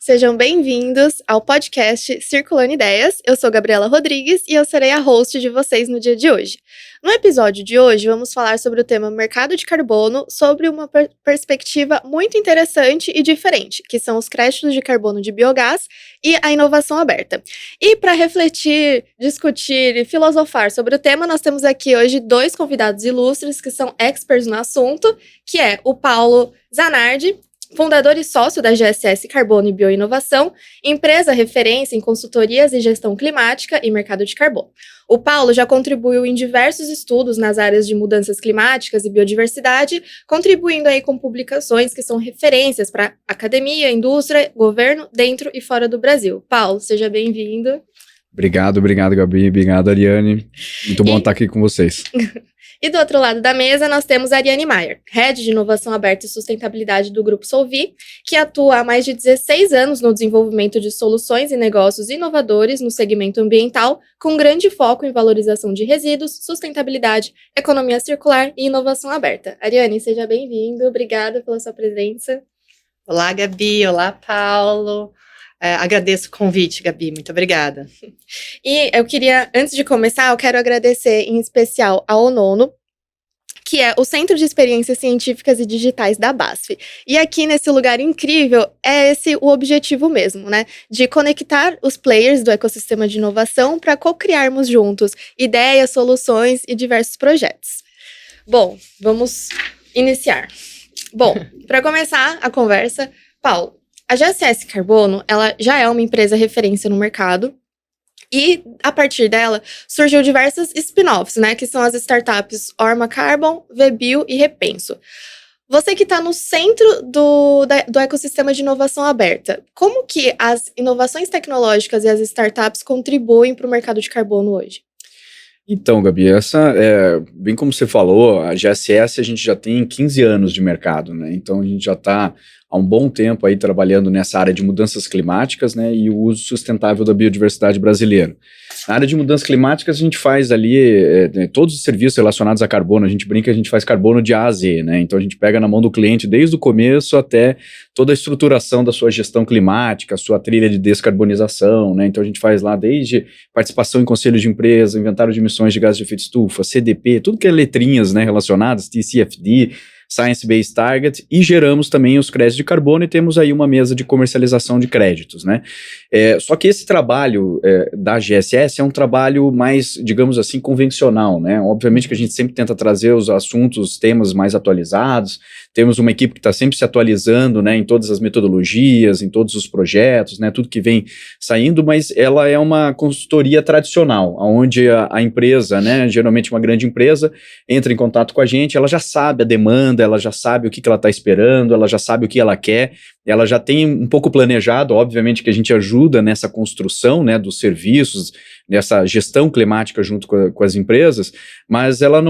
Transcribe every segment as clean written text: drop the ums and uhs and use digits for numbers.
sejam bem-vindos ao podcast Circulando Ideias. Eu sou Gabriela Rodrigues e eu serei a host de vocês no dia de hoje. No episódio de hoje, vamos falar sobre o tema mercado de carbono, sobre uma perspectiva muito interessante e diferente, que são os créditos de carbono de biogás e a inovação aberta. E para refletir, discutir e filosofar sobre o tema, nós temos aqui hoje dois convidados ilustres que são experts no assunto, que é o Paulo Zanardi, fundador e sócio da GSS Carbono e Bioinovação, empresa referência em consultorias e gestão climática e mercado de carbono. O Paulo já contribuiu em diversos estudos nas áreas de mudanças climáticas e biodiversidade, contribuindo aí com publicações que são referências para academia, indústria, governo, dentro e fora do Brasil. Paulo, seja bem-vindo. Obrigado, Gabi, obrigado, Ariane. Muito bom estar aqui com vocês. E do outro lado da mesa, nós temos a Ariane Maier, Head de Inovação Aberta e Sustentabilidade do Grupo Solvi, que atua há mais de 16 anos no desenvolvimento de soluções e negócios inovadores no segmento ambiental, com grande foco em valorização de resíduos, sustentabilidade, economia circular e inovação aberta. Ariane, seja bem-vindo, obrigada pela sua presença. Olá, Gabi, olá, Paulo. Agradeço o convite, Gabi, muito obrigada. E eu queria, antes de começar, eu quero agradecer em especial ao ONONO, que é o Centro de Experiências Científicas e Digitais da BASF. E aqui nesse lugar incrível, é esse o objetivo mesmo, né? De conectar os players do ecossistema de inovação para co-criarmos juntos ideias, soluções e diversos projetos. Bom, vamos iniciar. Bom, para começar a conversa, Paulo, a GSS Carbono, ela já é uma empresa referência no mercado e, a partir dela, surgiu diversas spin-offs, né, que são as startups Orma Carbon, VBio e Repenso. Você que está no centro do ecossistema de inovação aberta, como que as inovações tecnológicas e as startups contribuem para o mercado de carbono hoje? Então, Gabi, bem como você falou, a GSS a gente já tem 15 anos de mercado, né? Então a gente já está há um bom tempo aí trabalhando nessa área de mudanças climáticas, né, e o uso sustentável da biodiversidade brasileira. Na área de mudanças climáticas a gente faz ali todos os serviços relacionados a carbono, a gente brinca, a gente faz carbono de A a Z, né, então a gente pega na mão do cliente desde o começo até toda a estruturação da sua gestão climática, sua trilha de descarbonização, né, então a gente faz lá desde participação em conselhos de empresa, inventário de emissões de gases de efeito estufa, CDP, tudo que é letrinhas, né, relacionadas, TCFD, Science Based Target, e geramos também os créditos de carbono e temos aí uma mesa de comercialização de créditos, né? Só que esse trabalho da GSS é um trabalho mais, digamos assim, convencional, né? Obviamente que a gente sempre tenta trazer os assuntos, os temas mais atualizados, temos uma equipe que está sempre se atualizando, né, em todas as metodologias, em todos os projetos, né, tudo que vem saindo, mas ela é uma consultoria tradicional, onde a empresa, né, geralmente uma grande empresa, entra em contato com a gente, ela já sabe a demanda, ela já sabe o que ela está esperando, ela já sabe o que ela quer, ela já tem um pouco planejado, obviamente que a gente ajuda nessa construção, né, dos serviços, nessa gestão climática junto com as empresas, mas ela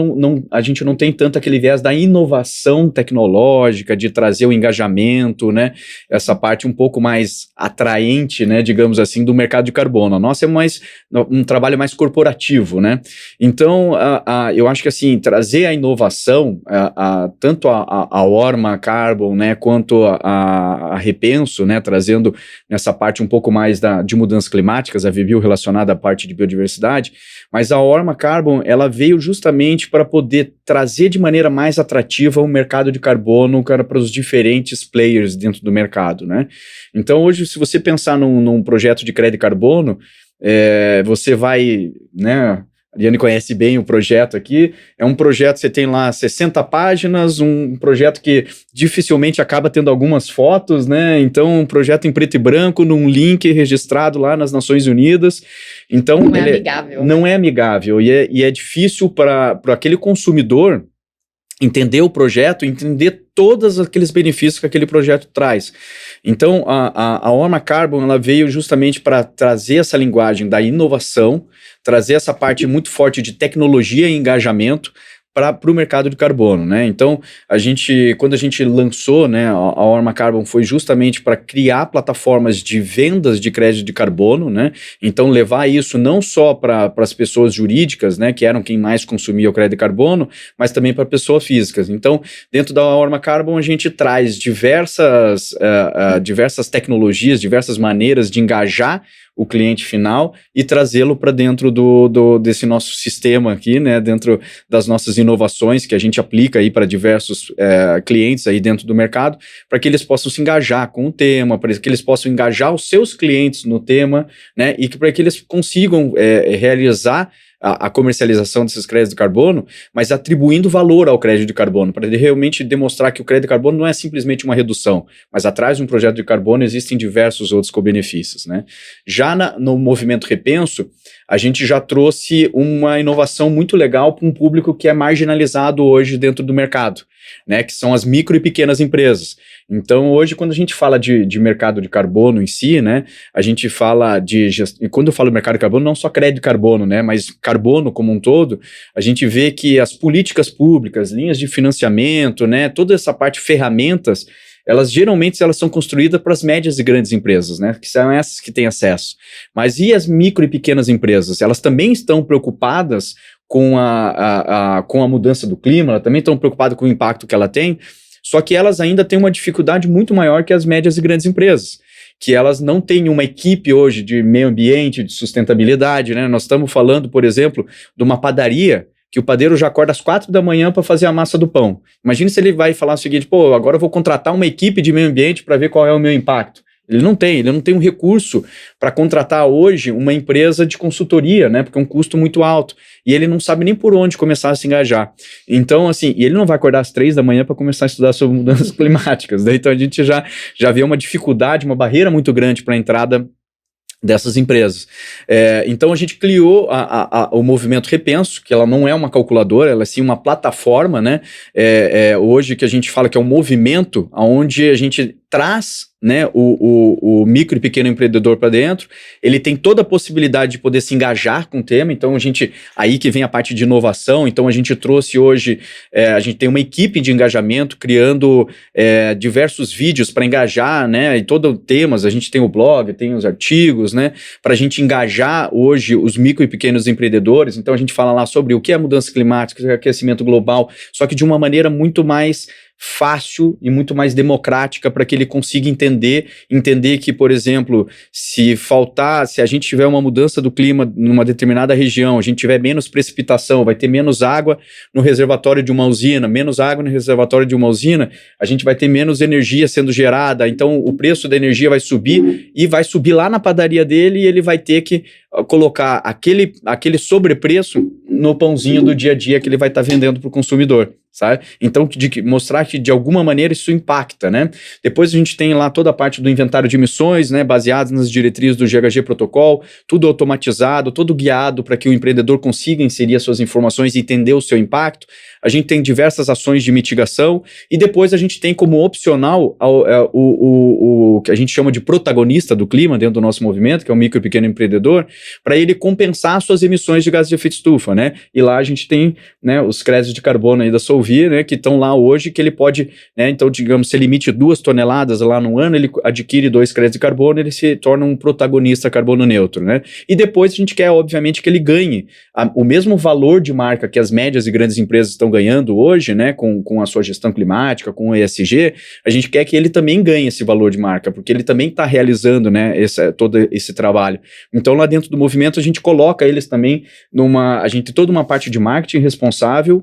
a gente não tem tanto aquele viés da inovação tecnológica, de trazer o engajamento, né, essa parte um pouco mais atraente, né, digamos assim, do mercado de carbono. A nossa é um trabalho mais corporativo, né, então eu acho que assim, trazer a inovação, tanto a Orma Carbon, né, quanto a Repenso, né, trazendo nessa parte um pouco mais de mudanças climáticas, a VBio relacionada à parte de biodiversidade, mas a Orma Carbon, ela veio justamente para poder trazer de maneira mais atrativa o mercado de carbono para os diferentes players dentro do mercado, né? Então hoje, se você pensar num projeto de crédito de carbono, você vai, né, a Ariane conhece bem o projeto aqui, é um projeto, você tem lá 60 páginas, um projeto que dificilmente acaba tendo algumas fotos, né, então um projeto em preto e branco, num link registrado lá nas Nações Unidas, então não é amigável. Não é amigável, e é difícil para aquele consumidor entender o projeto, entender todos aqueles benefícios que aquele projeto traz. Então, a Orma Carbon, ela veio justamente para trazer essa linguagem da inovação, trazer essa parte muito forte de tecnologia e engajamento, para o mercado de carbono, né? Então, quando a gente lançou, né, a Orma Carbon foi justamente para criar plataformas de vendas de crédito de carbono, né? Então, levar isso não só para as pessoas jurídicas, né, que eram quem mais consumia o crédito de carbono, mas também para pessoas físicas. Então, dentro da Orma Carbon, a gente traz diversas tecnologias, diversas maneiras de engajar o cliente final e trazê-lo para dentro desse nosso sistema aqui, né, dentro das nossas inovações que a gente aplica aí para diversos clientes aí dentro do mercado, para que eles possam se engajar com o tema, para que eles possam engajar os seus clientes no tema, né, e para que eles consigam realizar a comercialização desses créditos de carbono, mas atribuindo valor ao crédito de carbono, para ele realmente demonstrar que o crédito de carbono não é simplesmente uma redução, mas atrás de um projeto de carbono existem diversos outros co-benefícios, né? Já no movimento Repenso, a gente já trouxe uma inovação muito legal para um público que é marginalizado hoje dentro do mercado, né, que são as micro e pequenas empresas. Então, hoje, quando a gente fala de mercado de carbono em si, né, a gente fala e quando eu falo mercado de carbono, não só crédito de carbono, né, mas carbono como um todo, a gente vê que as políticas públicas, linhas de financiamento, né, toda essa parte, ferramentas, elas geralmente são construídas para as médias e grandes empresas, né, que são essas que têm acesso. Mas e as micro e pequenas empresas? Elas também estão preocupadas com a mudança do clima, elas também estão preocupadas com o impacto que ela tem, só que elas ainda têm uma dificuldade muito maior que as médias e grandes empresas, que elas não têm uma equipe hoje de meio ambiente, de sustentabilidade, né? Nós estamos falando, por exemplo, de uma padaria que o padeiro já acorda às 4 da manhã para fazer a massa do pão. Imagine se ele vai falar o seguinte, pô, agora eu vou contratar uma equipe de meio ambiente para ver qual é o meu impacto. Ele não tem um recurso para contratar hoje uma empresa de consultoria, né? Porque é um custo muito alto. E ele não sabe nem por onde começar a se engajar. Então, assim, e ele não vai acordar às 3 da manhã para começar a estudar sobre mudanças climáticas, né? Então a gente já vê uma dificuldade, uma barreira muito grande para a entrada dessas empresas. Então a gente criou o movimento Repenso, que ela não é uma calculadora, ela é sim uma plataforma, né? Hoje que a gente fala que é um movimento onde a gente traz, né, o micro e pequeno empreendedor para dentro, ele tem toda a possibilidade de poder se engajar com o tema, então aí que vem a parte de inovação, então a gente trouxe hoje, a gente tem uma equipe de engajamento criando diversos vídeos para engajar, né, e todos temas, a gente tem o blog, tem os artigos, né, para a gente engajar hoje os micro e pequenos empreendedores, então a gente fala lá sobre o que é mudança climática, o que é aquecimento global, só que de uma maneira muito mais fácil e muito mais democrática para que ele consiga entender que, por exemplo, se a gente tiver uma mudança do clima numa determinada região, a gente tiver menos precipitação, vai ter menos água no reservatório de uma usina, a gente vai ter menos energia sendo gerada, então o preço da energia vai subir e vai subir lá na padaria dele e ele vai ter que colocar aquele sobrepreço no pãozinho do dia a dia que ele vai estar vendendo para o consumidor, sabe? Então, mostrar que de alguma maneira isso impacta, né? Depois a gente tem lá toda a parte do inventário de emissões, né, baseadas nas diretrizes do GHG Protocol, tudo automatizado, todo guiado para que o empreendedor consiga inserir as suas informações e entender o seu impacto. A gente tem diversas ações de mitigação e depois a gente tem como opcional o que a gente chama de protagonista do clima dentro do nosso movimento, que é o micro e pequeno empreendedor, para ele compensar suas emissões de gases de efeito estufa, né? E lá a gente tem, né, os créditos de carbono aí da Solvir, né, que estão lá hoje, que ele pode, né, então digamos, se ele emite 2 toneladas lá no ano, ele adquire 2 créditos de carbono, ele se torna um protagonista carbono neutro, né? E depois a gente quer, obviamente, que ele ganhe o mesmo valor de marca que as médias e grandes empresas estão ganhando hoje, né, com a sua gestão climática, com o ESG, a gente quer que ele também ganhe esse valor de marca, porque ele também está realizando, né, todo esse trabalho. Então, lá dentro do movimento, a gente coloca eles também a gente tem toda uma parte de marketing responsável,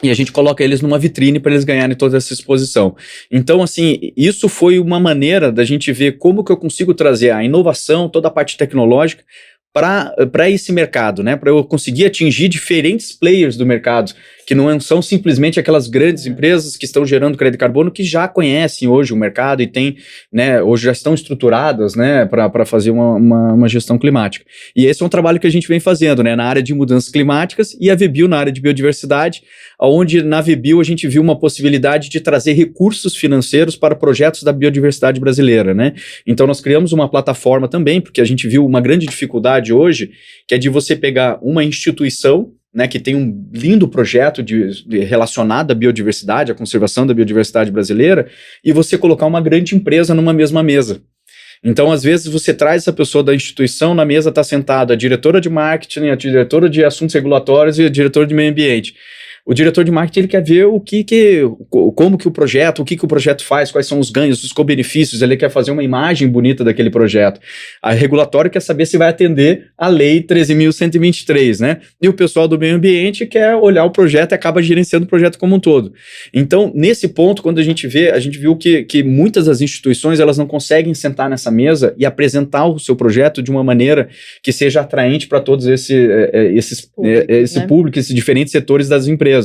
e a gente coloca eles numa vitrine para eles ganharem toda essa exposição. Então, assim, isso foi uma maneira da gente ver como que eu consigo trazer a inovação, toda a parte tecnológica, para esse mercado, né? Para eu conseguir atingir diferentes players do mercado, que não são simplesmente aquelas grandes empresas que estão gerando crédito de carbono, que já conhecem hoje o mercado e tem, né, hoje já estão estruturadas, né, para fazer uma gestão climática. E esse é um trabalho que a gente vem fazendo, né, na área de mudanças climáticas e a VBio na área de biodiversidade, onde na VBio a gente viu uma possibilidade de trazer recursos financeiros para projetos da biodiversidade brasileira, né? Então nós criamos uma plataforma também, porque a gente viu uma grande dificuldade hoje, que é de você pegar uma instituição, né, que tem um lindo projeto relacionado à biodiversidade, à conservação da biodiversidade brasileira, e você colocar uma grande empresa numa mesma mesa. Então, às vezes, você traz essa pessoa da instituição, na mesa está sentada a diretora de marketing, a diretora de assuntos regulatórios e a diretora de meio ambiente. O diretor de marketing ele quer ver como que o projeto, o que o projeto faz, quais são os ganhos, os co-benefícios, ele quer fazer uma imagem bonita daquele projeto. A regulatória quer saber se vai atender a lei 13.123, né? E o pessoal do meio ambiente quer olhar o projeto e acaba gerenciando o projeto como um todo. Então, nesse ponto, quando a gente viu que muitas das instituições, elas não conseguem sentar nessa mesa e apresentar o seu projeto de uma maneira que seja atraente para todos esse público, esses diferentes setores das empresas.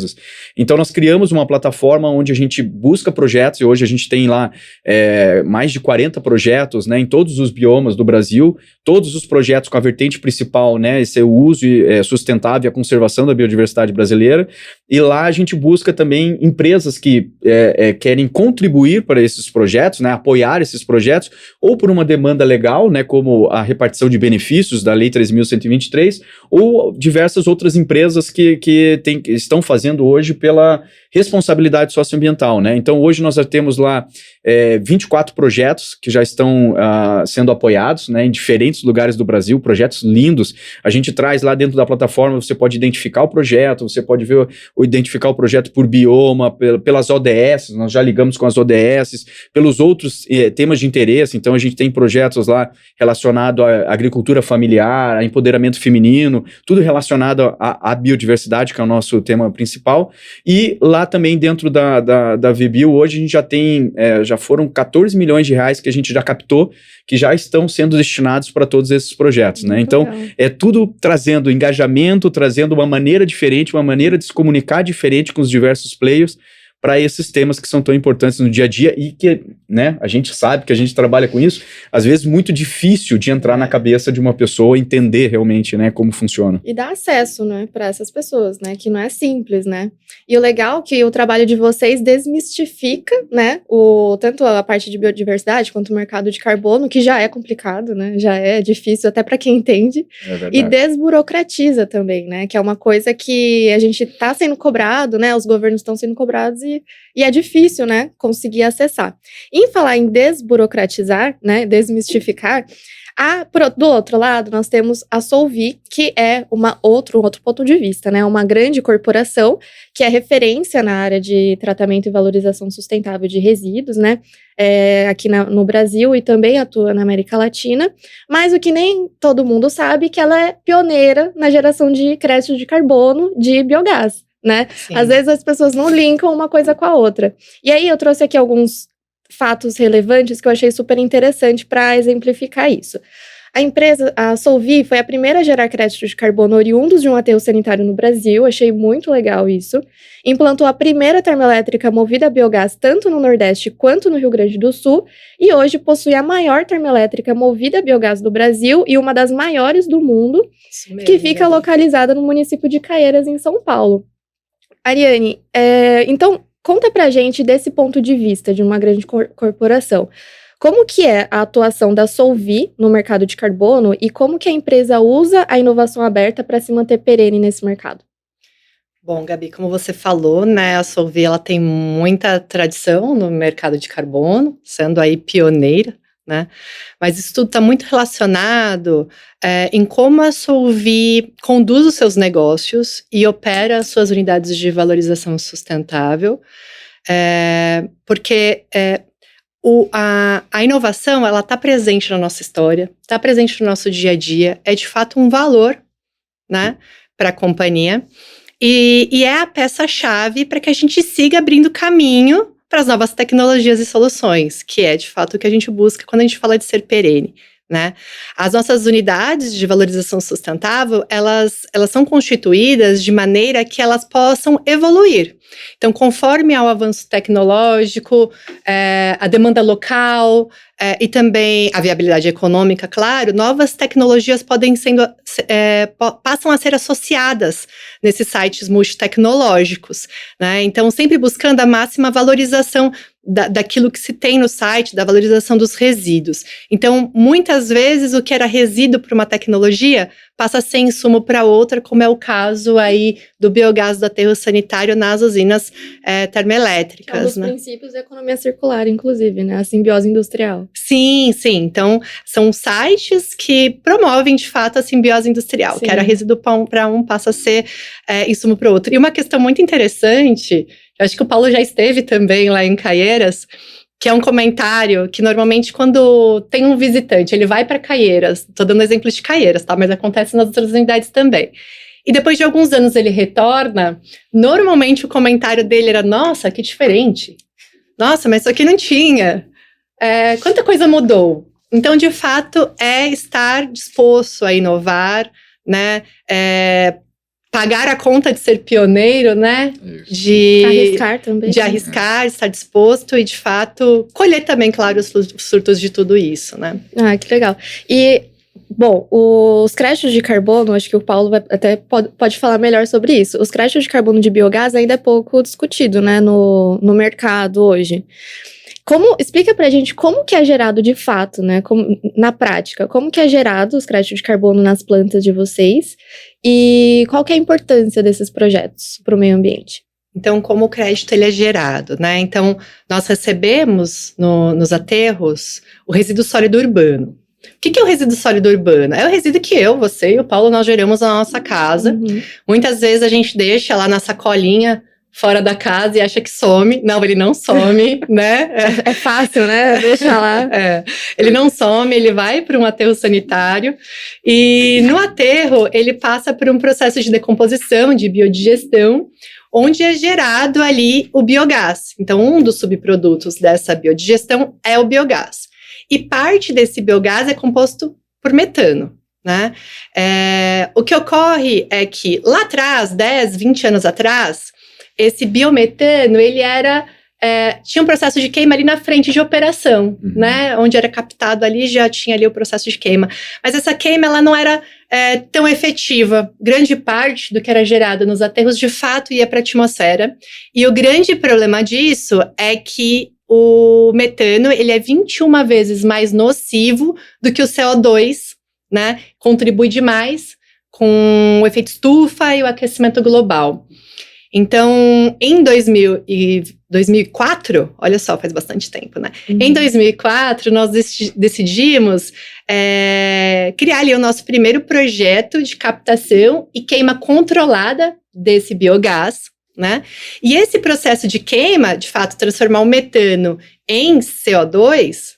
Então, nós criamos uma plataforma onde a gente busca projetos, e hoje a gente tem lá mais de 40 projetos, né, em todos os biomas do Brasil, todos os projetos com a vertente principal, né, esse é o uso sustentável e a conservação da biodiversidade brasileira, e lá a gente busca também empresas que querem contribuir para esses projetos, né, apoiar esses projetos, ou por uma demanda legal, né, como a repartição de benefícios da Lei 13.123, ou diversas outras empresas que estão fazendo hoje pela responsabilidade socioambiental, né? Então, hoje nós já temos lá 24 projetos que já estão sendo apoiados, né, em diferentes lugares do Brasil, projetos lindos. A gente traz lá dentro da plataforma, você pode identificar o projeto, você pode identificar o projeto por bioma, pelas ODS, nós já ligamos com as ODS, pelos outros temas de interesse. Então, a gente tem projetos lá relacionados à agricultura familiar, a empoderamento feminino, tudo relacionado à biodiversidade, que é o nosso tema principal. E lá também dentro da VBio, hoje a gente já tem, já foram 14 milhões de reais que a gente já captou, que já estão sendo destinados para todos esses projetos, né? Então, é tudo trazendo engajamento, trazendo uma maneira diferente, uma maneira de se comunicar diferente com os diversos players, para esses temas que são tão importantes no dia a dia e que, né, a gente sabe que a gente trabalha com isso, às vezes muito difícil de entrar na cabeça de uma pessoa, entender realmente, né, como funciona. E dar acesso, né, para essas pessoas, né, que não é simples, né. E o legal é que o trabalho de vocês desmistifica, né, tanto a parte de biodiversidade quanto o mercado de carbono, que já é complicado, né, já é difícil até para quem entende, e desburocratiza também, né, que é uma coisa que a gente está sendo cobrado, né, os governos estão sendo cobrados e é difícil, né, conseguir acessar. Em falar em desburocratizar, né, desmistificar, do outro lado, nós temos a Solvi, que é outro ponto de vista, né, uma grande corporação que é referência na área de tratamento e valorização sustentável de resíduos, né, aqui no Brasil e também atua na América Latina, mas o que nem todo mundo sabe é que ela é pioneira na geração de crédito de carbono de biogás, né? Sim. Às vezes as pessoas não linkam uma coisa com a outra. E aí eu trouxe aqui alguns fatos relevantes que eu achei super interessante para exemplificar isso. A Solvi, foi a primeira a gerar créditos de carbono oriundos de um aterro sanitário no Brasil, achei muito legal isso. Implantou a primeira termoelétrica movida a biogás tanto no Nordeste quanto no Rio Grande do Sul, e hoje possui a maior termoelétrica movida a biogás do Brasil e uma das maiores do mundo, mesmo, que fica localizada no município de Caieiras, em São Paulo. Ariane, então conta pra gente desse ponto de vista de uma grande corporação. Como que é a atuação da Solvi no mercado de carbono e como que a empresa usa a inovação aberta para se manter perene nesse mercado? Bom, Gabi, como você falou, né, a Solvi ela tem muita tradição no mercado de carbono, sendo aí pioneira, né? Mas isso tudo está muito relacionado em como a Solvi conduz os seus negócios e opera as suas unidades de valorização sustentável, porque a inovação ela está presente na nossa história, está presente no nosso dia a dia, é de fato um valor, né, para a companhia, e é a peça-chave para que a gente siga abrindo caminho para as novas tecnologias e soluções, que é de fato o que a gente busca quando a gente fala de ser perene, né? As nossas unidades de valorização sustentável, elas são constituídas de maneira que elas possam evoluir. Então, conforme ao avanço tecnológico, a demanda local e também a viabilidade econômica, claro, novas tecnologias passam a ser associadas nesses sites multitecnológicos, né? Então, sempre buscando a máxima valorização daquilo que se tem no site, da valorização dos resíduos. Então, muitas vezes, o que era resíduo para uma tecnologia passa a ser insumo para outra, como é o caso aí do biogás do aterro sanitário nas usinas termoelétricas. Que é um dos princípios da economia circular, inclusive, né? A simbiose industrial. Sim. Então, são sites que promovem, de fato, a simbiose industrial, que era resíduo para um, passa a ser insumo para o outro. E uma questão muito interessante, eu acho que o Paulo já esteve também lá em Caieiras, que é um comentário que normalmente quando tem um visitante, ele vai para Caieiras, estou dando exemplo de Caieiras, tá? Mas acontece nas outras unidades também. E depois de alguns anos ele retorna, normalmente o comentário dele era, nossa, que diferente. Nossa, mas isso aqui não tinha. Quanta coisa mudou. Então, de fato, é estar disposto a inovar, né? Pagar a conta de ser pioneiro, né? De arriscar também. De arriscar, estar disposto e, de fato, colher também, claro, os frutos de tudo isso, né? Ah, que legal. E, bom, os créditos de carbono, acho que o Paulo pode falar melhor sobre isso. Os créditos de carbono de biogás ainda é pouco discutido, né, no mercado hoje. Explica pra gente como que é gerado de fato, né, na prática, como que é gerado os créditos de carbono nas plantas de vocês e qual que é a importância desses projetos para o meio ambiente? Então, como o crédito ele é gerado, né? Então, nós recebemos nos aterros o resíduo sólido urbano. O que é o resíduo sólido urbano? É o resíduo que eu, você e o Paulo, nós geramos na nossa casa. Muitas vezes a gente deixa lá na sacolinha fora da casa e acha que some. Não, ele não some, né? É fácil, né? Deixa lá. Ele não some, ele vai para um aterro sanitário e no aterro ele passa por um processo de decomposição, de biodigestão, onde é gerado ali o biogás. Então, um dos subprodutos dessa biodigestão é o biogás. E parte desse biogás é composto por metano, né? O que ocorre é que lá atrás, 10, 20 anos atrás, esse biometano, ele tinha um processo de queima ali na frente de operação, né? Onde era captado ali, já tinha ali o processo de queima. Mas essa queima, ela não era tão efetiva. Grande parte do que era gerado nos aterros, de fato, ia para a atmosfera. E o grande problema disso é que o metano, ele é 21 vezes mais nocivo do que o CO2, né? Contribui demais com o efeito estufa e o aquecimento global. Então, em 2004, olha só, faz bastante tempo, né? Em 2004, nós decidimos criar ali o nosso primeiro projeto de captação e queima controlada desse biogás, né? E esse processo de queima, de fato, transformar o metano em CO2,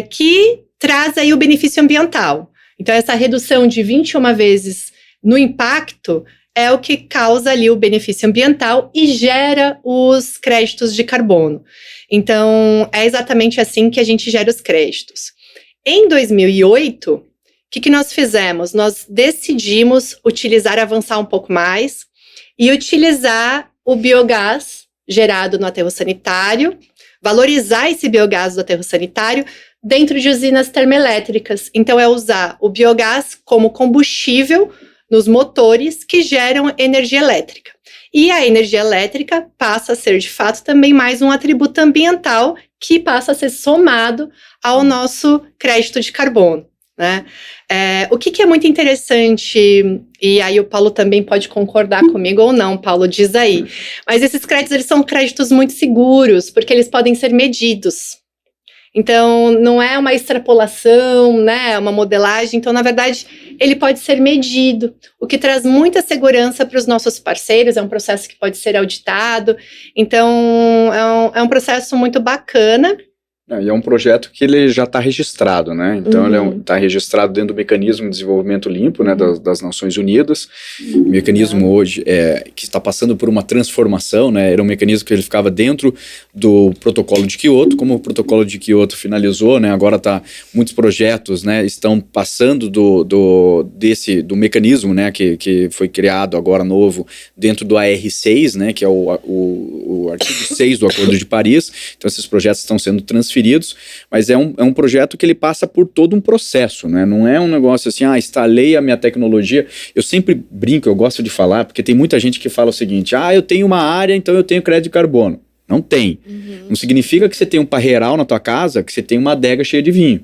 que traz aí o benefício ambiental. Então, essa redução de 21 vezes no impacto é o que causa ali o benefício ambiental e gera os créditos de carbono. Então, é exatamente assim que a gente gera os créditos. Em 2008, o que nós fizemos? Nós decidimos avançar um pouco mais e utilizar o biogás gerado no aterro sanitário, valorizar esse biogás do aterro sanitário dentro de usinas termoelétricas. Então, é usar o biogás como combustível nos motores que geram energia elétrica. E a energia elétrica passa a ser, de fato, também mais um atributo ambiental que passa a ser somado ao nosso crédito de carbono, né? O que é muito interessante, e aí o Paulo também pode concordar comigo ou não, Paulo, diz aí, mas esses créditos, eles são créditos muito seguros, porque eles podem ser medidos. Então, não é uma extrapolação, né, uma modelagem. Então, na verdade, ele pode ser medido, o que traz muita segurança para os nossos parceiros. É um processo que pode ser auditado. Então, é um processo muito bacana. E é um projeto que ele já está registrado, né? Então, ele está registrado dentro do Mecanismo de Desenvolvimento Limpo, né, das Nações Unidas. O mecanismo hoje que está passando por uma transformação, né? Era um mecanismo que ele ficava dentro do Protocolo de Kyoto. Como o Protocolo de Kyoto finalizou, né? Agora muitos projetos, né, estão passando do mecanismo, né, que foi criado agora novo dentro do AR6, né, que é o artigo 6 do Acordo de Paris. Então, esses projetos estão sendo transferidos, mas é um projeto que ele passa por todo um processo, né? Não é um negócio assim, instalei a minha tecnologia. Eu sempre brinco, eu gosto de falar, porque tem muita gente que fala o seguinte, eu tenho uma área, então eu tenho crédito de carbono. Não tem. Não significa que você tem um parreiral na tua casa, que você tem uma adega cheia de vinho.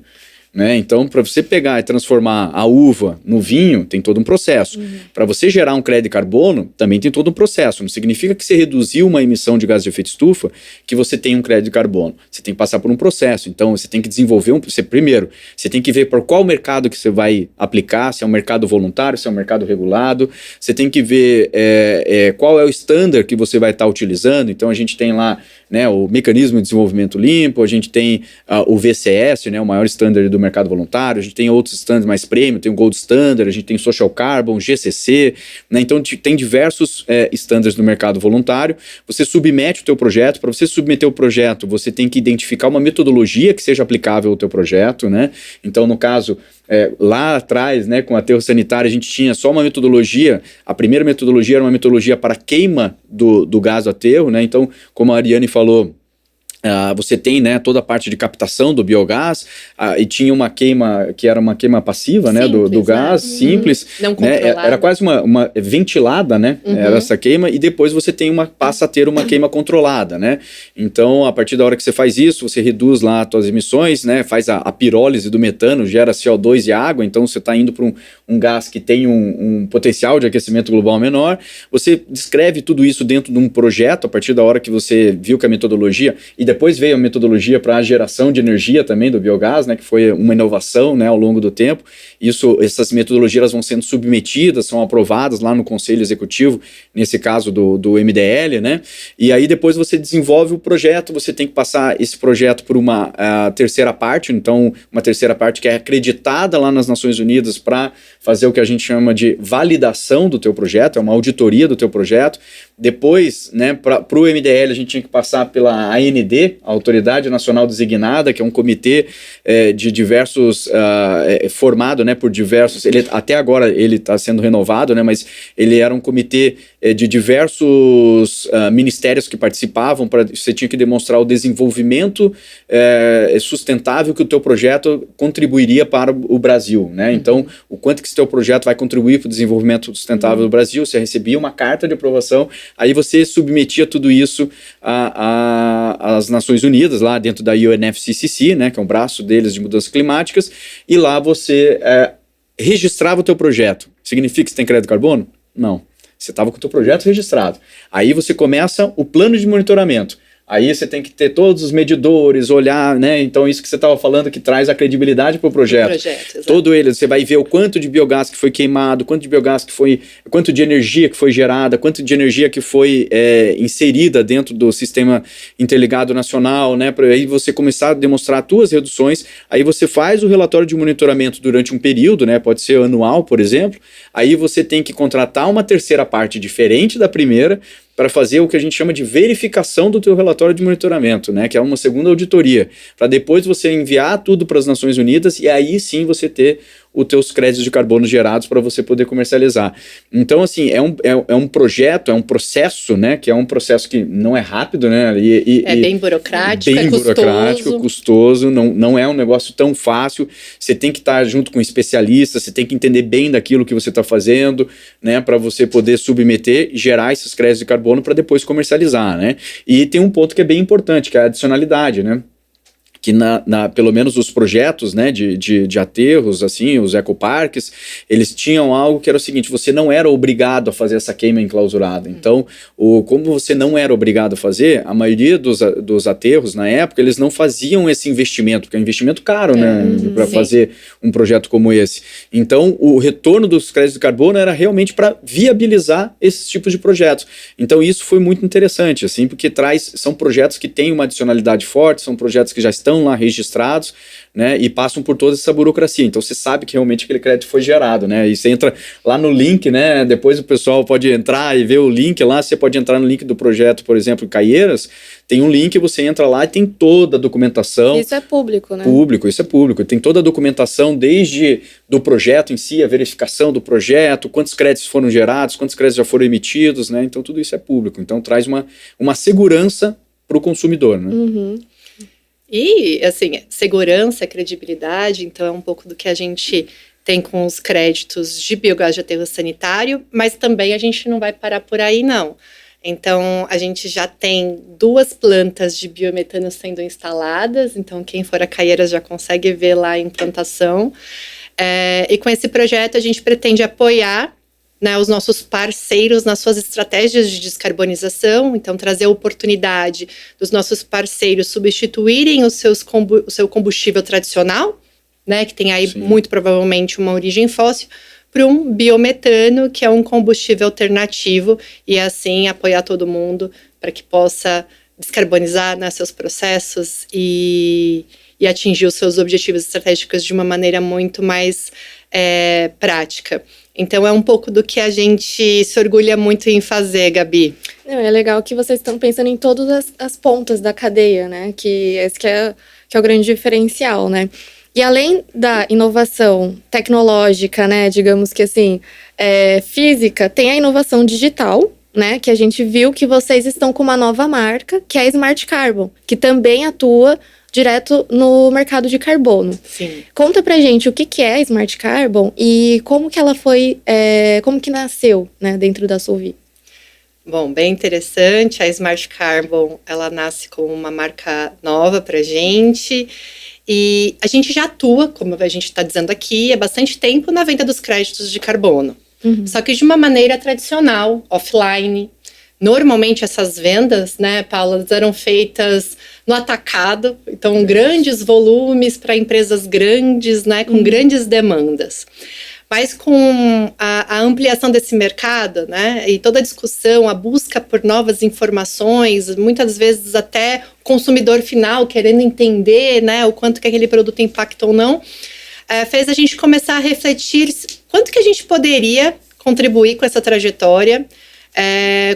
né? Então, para você pegar e transformar a uva no vinho, tem todo um processo. Para você gerar um crédito de carbono, também tem todo um processo. Não significa que você reduziu uma emissão de gás de efeito estufa, que você tem um crédito de carbono. Você tem que passar por um processo. Então, você tem que desenvolver primeiro, você tem que ver por qual mercado que você vai aplicar, se é um mercado voluntário, se é um mercado regulado. Você tem que ver qual é o standard que você vai estar utilizando. Então, a gente tem lá, né, o mecanismo de desenvolvimento limpo, a gente tem o VCS, né, o maior standard do mercado voluntário, a gente tem outros standards mais premium, tem o Gold Standard, a gente tem Social Carbon, GCC, né, então tem diversos standards no mercado voluntário. Você submete o teu projeto. Para você submeter o projeto, você tem que identificar uma metodologia que seja aplicável ao teu projeto, né? Então, no caso, lá atrás, né, com o aterro sanitário, a gente tinha só uma metodologia. A primeira metodologia era uma metodologia para queima do gás do aterro, né? Então, como a Ariane falou, você tem, né, toda a parte de captação do biogás, e tinha uma queima que era uma queima passiva, né, do gás, simples, não né, era quase uma ventilada, né, era essa queima, e depois você passa a ter uma queima controlada, né. Então, a partir da hora que você faz isso, você reduz lá as suas emissões, né, faz a pirólise do metano, gera CO2 e água, então você está indo para um gás que tem um potencial de aquecimento global menor. Você descreve tudo isso dentro de um projeto, a partir da hora que você viu que a metodologia, e depois veio a metodologia para a geração de energia também do biogás, né, que foi uma inovação, né, ao longo do tempo. Essas metodologias elas vão sendo submetidas, são aprovadas lá no Conselho Executivo, nesse caso do MDL, né, e aí depois você desenvolve o projeto, você tem que passar esse projeto por uma terceira parte, então uma terceira parte que é acreditada lá nas Nações Unidas para fazer o que a gente chama de validação do teu projeto, é uma auditoria do teu projeto. Depois, né, para o MDL a gente tinha que passar pela AND, a Autoridade Nacional Designada, que é um comitê de diversos, formado, né, por diversos, até agora ele está sendo renovado, né, mas ele era um comitê de diversos ministérios que participavam. Você tinha que demonstrar o desenvolvimento sustentável que o teu projeto contribuiria para o Brasil, né? Então, o quanto que esse teu projeto vai contribuir para o desenvolvimento sustentável do Brasil. Você recebia uma carta de aprovação, aí você submetia tudo isso às Nações Unidas, lá dentro da UNFCCC, né, que é um braço deles de mudanças climáticas, e lá você registrava o teu projeto. Significa que você tem crédito de carbono? Não. Você estava com o teu projeto registrado. Aí você começa o plano de monitoramento. Aí você tem que ter todos os medidores, olhar, né? Então isso que você estava falando que traz a credibilidade para o projeto. Todo ele, você vai ver o quanto de biogás que foi queimado, quanto de biogás que foi, quanto de energia que foi gerada, quanto de energia que foi inserida dentro do sistema interligado nacional, né? Para aí você começar a demonstrar as tuas reduções. Aí você faz o relatório de monitoramento durante um período, né? Pode ser anual, por exemplo. Aí você tem que contratar uma terceira parte diferente da primeira, para fazer o que a gente chama de verificação do teu relatório de monitoramento, né, que é uma segunda auditoria, para depois você enviar tudo para as Nações Unidas e aí sim você ter os teus créditos de carbono gerados para você poder comercializar. Então, assim, é um projeto, é um processo, né, que é um processo que não é rápido, né, bem burocrático, custoso, não é um negócio tão fácil. Você tem que estar junto com especialistas, você tem que entender bem daquilo que você está fazendo, né, para você poder submeter e gerar esses créditos de carbono para depois comercializar, né. E tem um ponto que é bem importante, que é a adicionalidade, né, que pelo menos os projetos, né, de aterros, assim, os ecoparques, eles tinham algo que era o seguinte: você não era obrigado a fazer essa queima enclausurada. Então, como você não era obrigado a fazer, a maioria dos aterros, na época, eles não faziam esse investimento, porque é um investimento caro, né, para fazer um projeto como esse. Então, o retorno dos créditos de carbono era realmente para viabilizar esses tipos de projetos. Então, isso foi muito interessante, assim, porque são projetos que têm uma adicionalidade forte, são projetos que já estão lá registrados, né, e passam por toda essa burocracia. Então você sabe que realmente aquele crédito foi gerado, né, e você entra lá no link, né, depois o pessoal pode entrar e ver o link lá. Você pode entrar no link do projeto, por exemplo, Caieiras, tem um link, você entra lá e tem toda a documentação. Isso é público, né? Isso é público. Tem toda a documentação desde do projeto em si, a verificação do projeto, quantos créditos foram gerados, quantos créditos já foram emitidos, né, então tudo isso é público. Então traz uma segurança para o consumidor, né. E, assim, segurança, credibilidade, então é um pouco do que a gente tem com os créditos de biogás de aterro sanitário, mas também a gente não vai parar por aí, não. Então, a gente já tem 2 plantas de biometano sendo instaladas, então quem for a Caieiras já consegue ver lá a implantação. E com esse projeto a gente pretende apoiar, né, os nossos parceiros nas suas estratégias de descarbonização, então trazer a oportunidade dos nossos parceiros substituírem o seu combustível tradicional, né, que tem aí muito provavelmente uma origem fóssil, para um biometano, que é um combustível alternativo, e assim apoiar todo mundo para que possa descarbonizar, né, seus processos e atingir os seus objetivos estratégicos de uma maneira muito mais prática. Então é um pouco do que a gente se orgulha muito em fazer, Gabi. Não, é legal que vocês estão pensando em todas as pontas da cadeia, né? Que esse que é o grande diferencial, né? E além da inovação tecnológica, né, digamos que assim, física, tem a inovação digital, né, que a gente viu que vocês estão com uma nova marca, que é a Smart Carbon, que também atua direto no mercado de carbono. Sim. Conta pra gente o que é a Smart Carbon e como que ela foi, como que nasceu, né, dentro da Solvi. Bom, bem interessante. A Smart Carbon, ela nasce como uma marca nova pra gente. E a gente já atua, como a gente está dizendo aqui, há bastante tempo na venda dos créditos de carbono. Só que de uma maneira tradicional, offline. Normalmente essas vendas, né, Paula, eram feitas no atacado, então grandes volumes para empresas grandes, né, com grandes demandas. Mas com a ampliação desse mercado, né, e toda a discussão, a busca por novas informações, muitas vezes até o consumidor final querendo entender, né, o quanto que aquele produto impacta ou não, fez a gente começar a refletir quanto que a gente poderia contribuir com essa trajetória,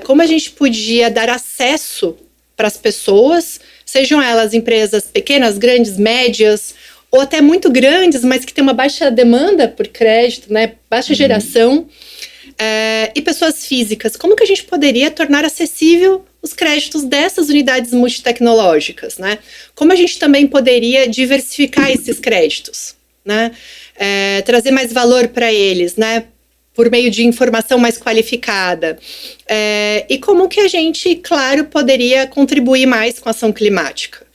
como a gente podia dar acesso para as pessoas, sejam elas empresas pequenas, grandes, médias, ou até muito grandes, mas que tem uma baixa demanda por crédito, né, baixa geração, e pessoas físicas. Como que a gente poderia tornar acessível os créditos dessas unidades multitecnológicas, né? Como a gente também poderia diversificar esses créditos, né? Trazer mais valor para eles, né? Por meio de informação mais qualificada. E como que a gente, claro, poderia contribuir mais com a ação climática.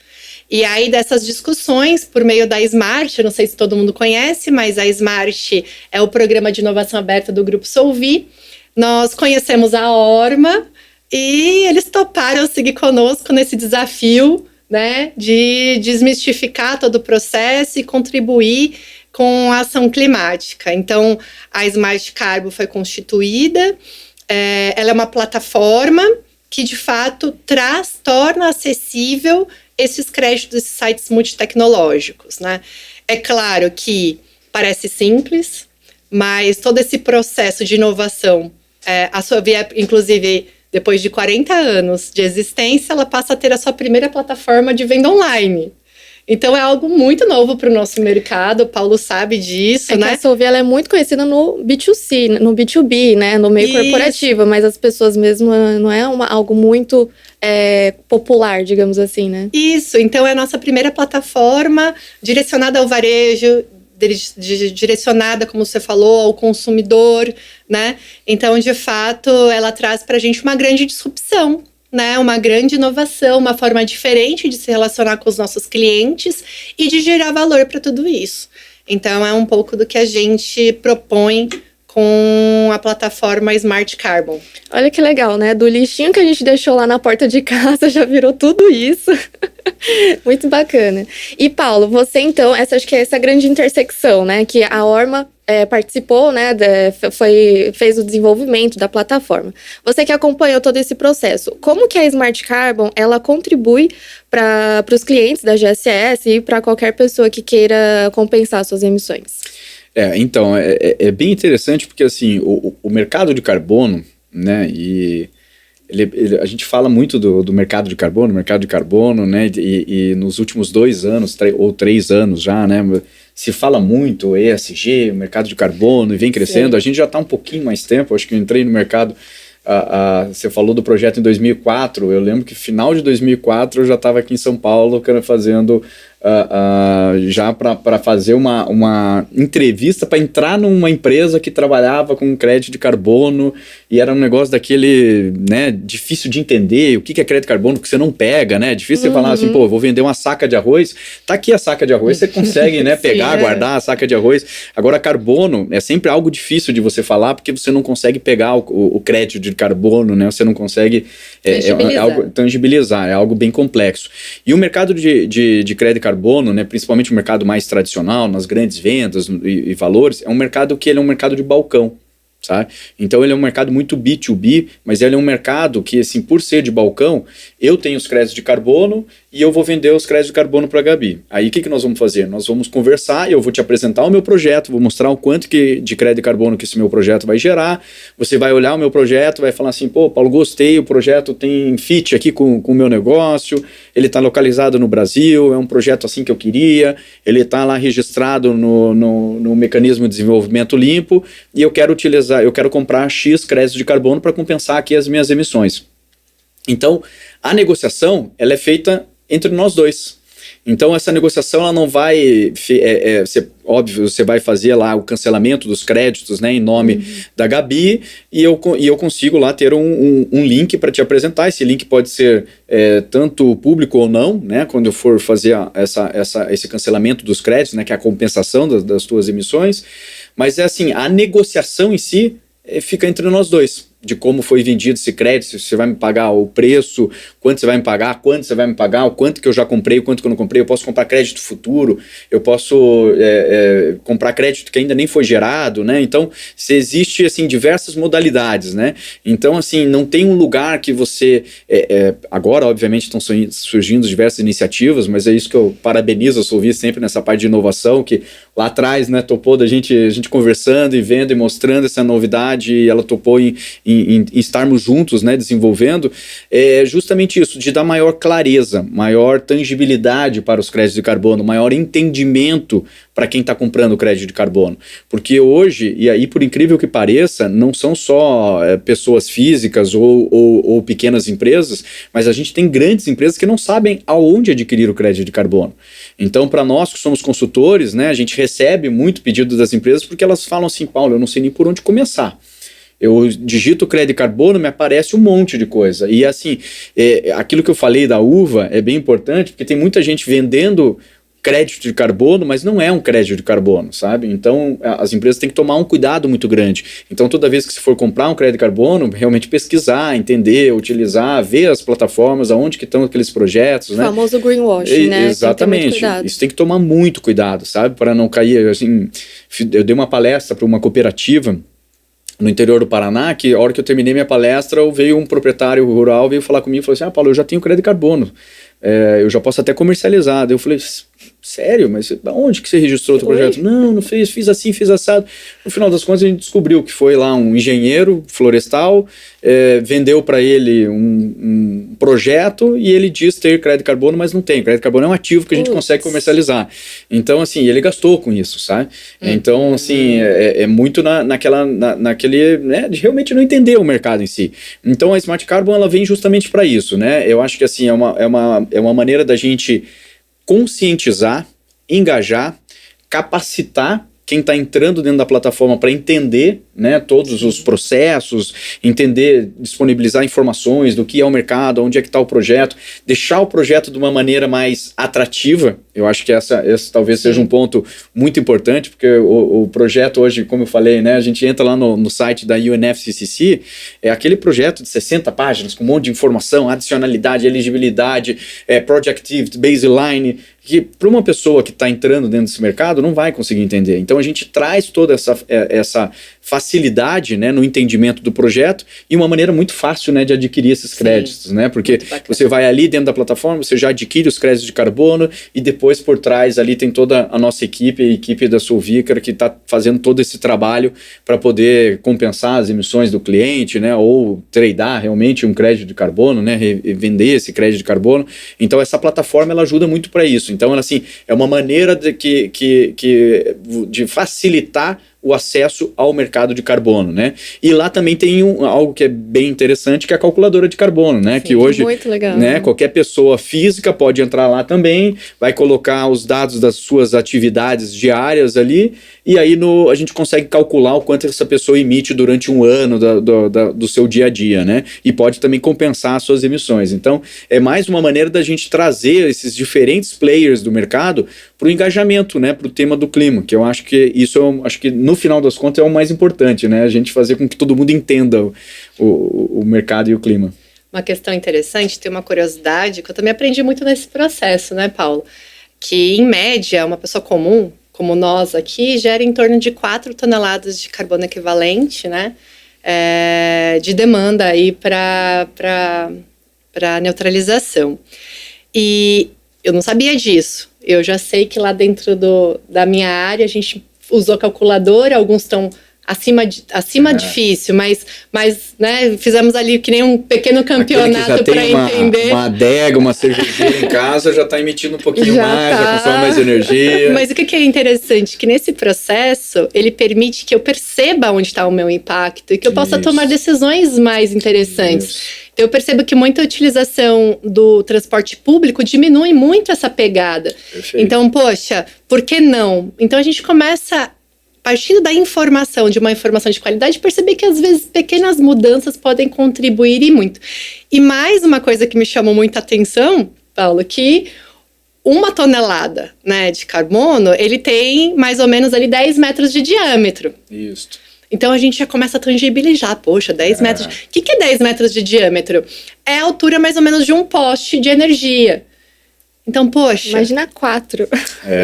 E aí, dessas discussões, por meio da Smart, eu não sei se todo mundo conhece, mas a Smart é o programa de inovação aberta do Grupo Solvi. Nós conhecemos a Orma e eles toparam seguir conosco nesse desafio, né, de desmistificar todo o processo e contribuir com a ação climática. Então, a Smart Carbon foi constituída, ela é uma plataforma que, de fato, torna acessível esses créditos, esses sites multitecnológicos, né? É claro que parece simples, mas todo esse processo de inovação, a Solvi, inclusive, depois de 40 anos de existência, ela passa a ter a sua primeira plataforma de venda online. Então é algo muito novo para o nosso mercado, o Paulo sabe disso, né? Que a Solvi, ela é muito conhecida no B2C, no B2B, né? No meio corporativo, mas as pessoas mesmo, não é algo muito popular, digamos assim, né? Isso, então é a nossa primeira plataforma direcionada ao varejo, direcionada, como você falou, ao consumidor, né? Então, de fato, ela traz para a gente uma grande disrupção, né, uma grande inovação, uma forma diferente de se relacionar com os nossos clientes e de gerar valor para tudo isso. Então, é um pouco do que a gente propõe com a plataforma Smart Carbon. Olha que legal, né? Do lixinho que a gente deixou lá na porta de casa, já virou tudo isso. Muito bacana. E, Paulo, você então, acho que é essa grande intersecção, né? Que a Orma participou, né? Fez o desenvolvimento da plataforma. Você que acompanhou todo esse processo, como que a Smart Carbon, ela contribui para os clientes da GSS e para qualquer pessoa que queira compensar suas emissões? Então, é bem interessante porque, assim, o mercado de carbono, né, e a gente fala muito do mercado de carbono, né, e nos últimos 2 anos, ou 3 anos já, né, se fala muito ESG, mercado de carbono, e vem crescendo. Sim. A gente já está um pouquinho mais tempo, acho que eu entrei no mercado, você falou do projeto em 2004, eu lembro que final de 2004 eu já estava aqui em São Paulo fazendo já para fazer uma entrevista para entrar numa empresa que trabalhava com crédito de carbono, e era um negócio daquele, né, difícil de entender o que é crédito de carbono, que você não pega, né? Difícil você falar assim, pô, vou vender uma saca de arroz, tá aqui a saca de arroz, você consegue, né, pegar, guardar a saca de arroz. Agora, carbono é sempre algo difícil de você falar, porque você não consegue pegar o crédito de carbono, né? Você não consegue tangibilizar, é algo bem complexo. E o mercado de crédito de carbono, né, principalmente o mercado mais tradicional, nas grandes vendas e valores, é um mercado que ele é um mercado de balcão. Sabe? Então ele é um mercado muito B2B, mas ele é um mercado que, assim, por ser de balcão, eu tenho os créditos de carbono e eu vou vender os créditos de carbono para a Gabi. Aí o que nós vamos fazer? Nós vamos conversar, eu vou te apresentar o meu projeto, vou mostrar o quanto de crédito de carbono que esse meu projeto vai gerar, você vai olhar o meu projeto, vai falar assim, pô, Paulo, gostei, o projeto tem fit aqui com o meu negócio, ele está localizado no Brasil, é um projeto assim que eu queria, ele está lá registrado no mecanismo de desenvolvimento limpo e eu quero comprar X créditos de carbono para compensar aqui as minhas emissões. Então, a negociação, ela é feita entre nós dois. Então, essa negociação, ela não vai... óbvio, você vai fazer lá o cancelamento dos créditos, né, em nome da Gabi, e eu consigo lá ter um link para te apresentar. Esse link pode ser tanto público ou não, né, quando eu for fazer esse cancelamento dos créditos, né, que é a compensação das tuas emissões. Mas é assim, a negociação em si fica entre nós dois, de como foi vendido esse crédito, se você vai me pagar o preço, quanto você vai me pagar, quanto você vai me pagar, o quanto que eu já comprei, o quanto que eu não comprei. Eu posso comprar crédito futuro, eu posso comprar crédito que ainda nem foi gerado, né? Então, se existe, assim, diversas modalidades, né? Então, assim, não tem um lugar que você... agora, obviamente, estão surgindo diversas iniciativas, mas é isso que eu parabenizo a Solvi sempre nessa parte de inovação, que lá atrás, né, topou a gente conversando e vendo e mostrando essa novidade, e ela topou em estarmos juntos, né, desenvolvendo, é justamente isso, de dar maior clareza, maior tangibilidade para os créditos de carbono, maior entendimento para quem está comprando o crédito de carbono. Porque hoje, e aí por incrível que pareça, não são só pessoas físicas ou pequenas empresas, mas a gente tem grandes empresas que não sabem aonde adquirir o crédito de carbono. Então, para nós que somos consultores, né, a gente recebe muito pedido das empresas porque elas falam assim, Paulo, eu não sei nem por onde começar. Eu digito crédito de carbono, me aparece um monte de coisa. E assim, aquilo que eu falei da uva é bem importante, porque tem muita gente vendendo crédito de carbono, mas não é um crédito de carbono, sabe? Então, as empresas têm que tomar um cuidado muito grande. Então, toda vez que você for comprar um crédito de carbono, realmente pesquisar, entender, utilizar, ver as plataformas, aonde que estão aqueles projetos, né? O famoso greenwashing, né? Exatamente. Isso tem que tomar muito cuidado, sabe? Para não cair, assim... Eu dei uma palestra para uma cooperativa no interior do Paraná, que a hora que eu terminei minha palestra, veio um proprietário rural, veio falar comigo e falou assim, Paulo, eu já tenho crédito de carbono, eu já posso até comercializar. Daí eu falei, sério? Mas onde que você registrou o teu projeto? Não fiz assim, fiz assado. No final das contas, a gente descobriu que foi lá um engenheiro florestal, vendeu para ele um projeto e ele diz ter crédito de carbono, mas não tem. Crédito de carbono é um ativo que a gente consegue comercializar. Então, assim, ele gastou com isso, sabe? Então, assim, é muito naquele, né, de realmente não entender o mercado em si. Então, a Smart Carbon, ela vem justamente para isso, né? Eu acho que, assim, é uma maneira da gente conscientizar, engajar, capacitar quem está entrando dentro da plataforma para entender, né, todos os processos, entender, disponibilizar informações do que é o mercado, onde é que está o projeto, deixar o projeto de uma maneira mais atrativa. Eu acho que esse talvez seja um ponto muito importante, porque o projeto hoje, como eu falei, né, a gente entra lá no site da UNFCCC, é aquele projeto de 60 páginas, com um monte de informação, adicionalidade, elegibilidade, project activity, baseline, que para uma pessoa que está entrando dentro desse mercado não vai conseguir entender. Então a gente traz toda essa facilidade, né, no entendimento do projeto e uma maneira muito fácil, né, de adquirir esses créditos, né, porque você vai ali dentro da plataforma, você já adquire os créditos de carbono e depois por trás ali tem toda a nossa equipe, a equipe da Solvicar, que está fazendo todo esse trabalho para poder compensar as emissões do cliente, né, ou tradear realmente um crédito de carbono, né, vender esse crédito de carbono. Então essa plataforma, ela ajuda muito para isso. Então, ela, assim, é uma maneira de facilitar o acesso ao mercado de carbono, né? E lá também tem algo que é bem interessante, que é a calculadora de carbono, né? Sim, que hoje, muito legal, né, qualquer pessoa física pode entrar lá também, vai colocar os dados das suas atividades diárias ali, e aí a gente consegue calcular o quanto essa pessoa emite durante um ano do seu dia a dia, né? E pode também compensar as suas emissões. Então, é mais uma maneira da gente trazer esses diferentes players do mercado para o engajamento, né? Para o tema do clima, que eu acho que isso acho que no final das contas é o mais importante, né? A gente fazer com que todo mundo entenda o mercado e o clima. Uma questão interessante, tem uma curiosidade que eu também aprendi muito nesse processo, né, Paulo? Que, em média, uma pessoa comum, como nós aqui, gera em torno de 4 toneladas de carbono equivalente, né? De demanda aí para neutralização. E eu não sabia disso. Eu já sei que lá dentro da minha área a gente usou calculadora, alguns estão acima difícil, mas né, fizemos ali que nem um pequeno campeonato para entender. Uma adega, uma cervejeira em casa já está emitindo um pouquinho mais, já consome mais energia. Mas o que é interessante? Que nesse processo, ele permite que eu perceba onde está o meu impacto e que eu possa tomar decisões mais interessantes. Isso. Eu percebo que muita utilização do transporte público diminui muito essa pegada. Perfeito. Então, poxa, por que não? Então a gente começa, partindo da informação, de uma informação de qualidade, perceber que às vezes pequenas mudanças podem contribuir e muito. E mais uma coisa que me chamou muita atenção, Paulo, que 1 tonelada, né, de carbono, ele tem mais ou menos ali 10 metros de diâmetro. Isso. Então a gente já começa a tangibilizar, poxa, 10 metros. O que é 10 metros de diâmetro? É a altura mais ou menos de um poste de energia. Então, poxa. Imagina 4.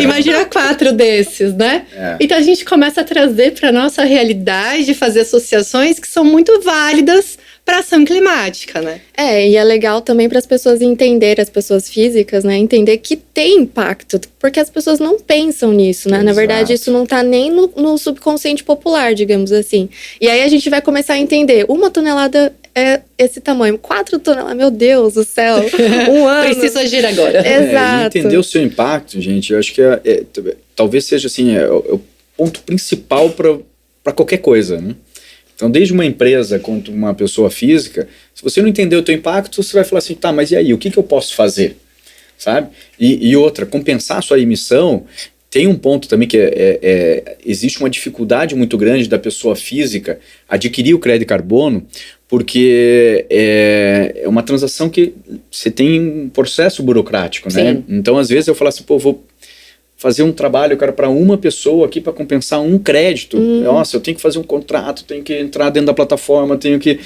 Imagina 4 desses, né? Então a gente começa a trazer para a nossa realidade, fazer associações que são muito válidas para ação climática, né? E é legal também para as pessoas entenderem, as pessoas físicas, né? Entender que tem impacto, porque as pessoas não pensam nisso, né? Exato. Na verdade, isso não tá nem no subconsciente popular, digamos assim. E aí a gente vai começar a entender, 1 tonelada é esse tamanho, 4 toneladas, meu Deus do céu, 1 ano. Preciso agir agora. Exato. Entender o seu impacto, gente, eu acho que talvez seja assim, o ponto principal para qualquer coisa, né? Então, desde uma empresa quanto uma pessoa física, se você não entender o teu impacto, você vai falar assim, tá, mas e aí, o que eu posso fazer? Sabe? E outra, compensar a sua emissão, tem um ponto também que existe uma dificuldade muito grande da pessoa física adquirir o crédito de carbono, porque é uma transação que você tem um processo burocrático, né? Sim. Então, às vezes eu falo assim, pô, vou fazer um trabalho, cara, para uma pessoa aqui para compensar um crédito. Nossa, eu tenho que fazer um contrato, tenho que entrar dentro da plataforma, tenho que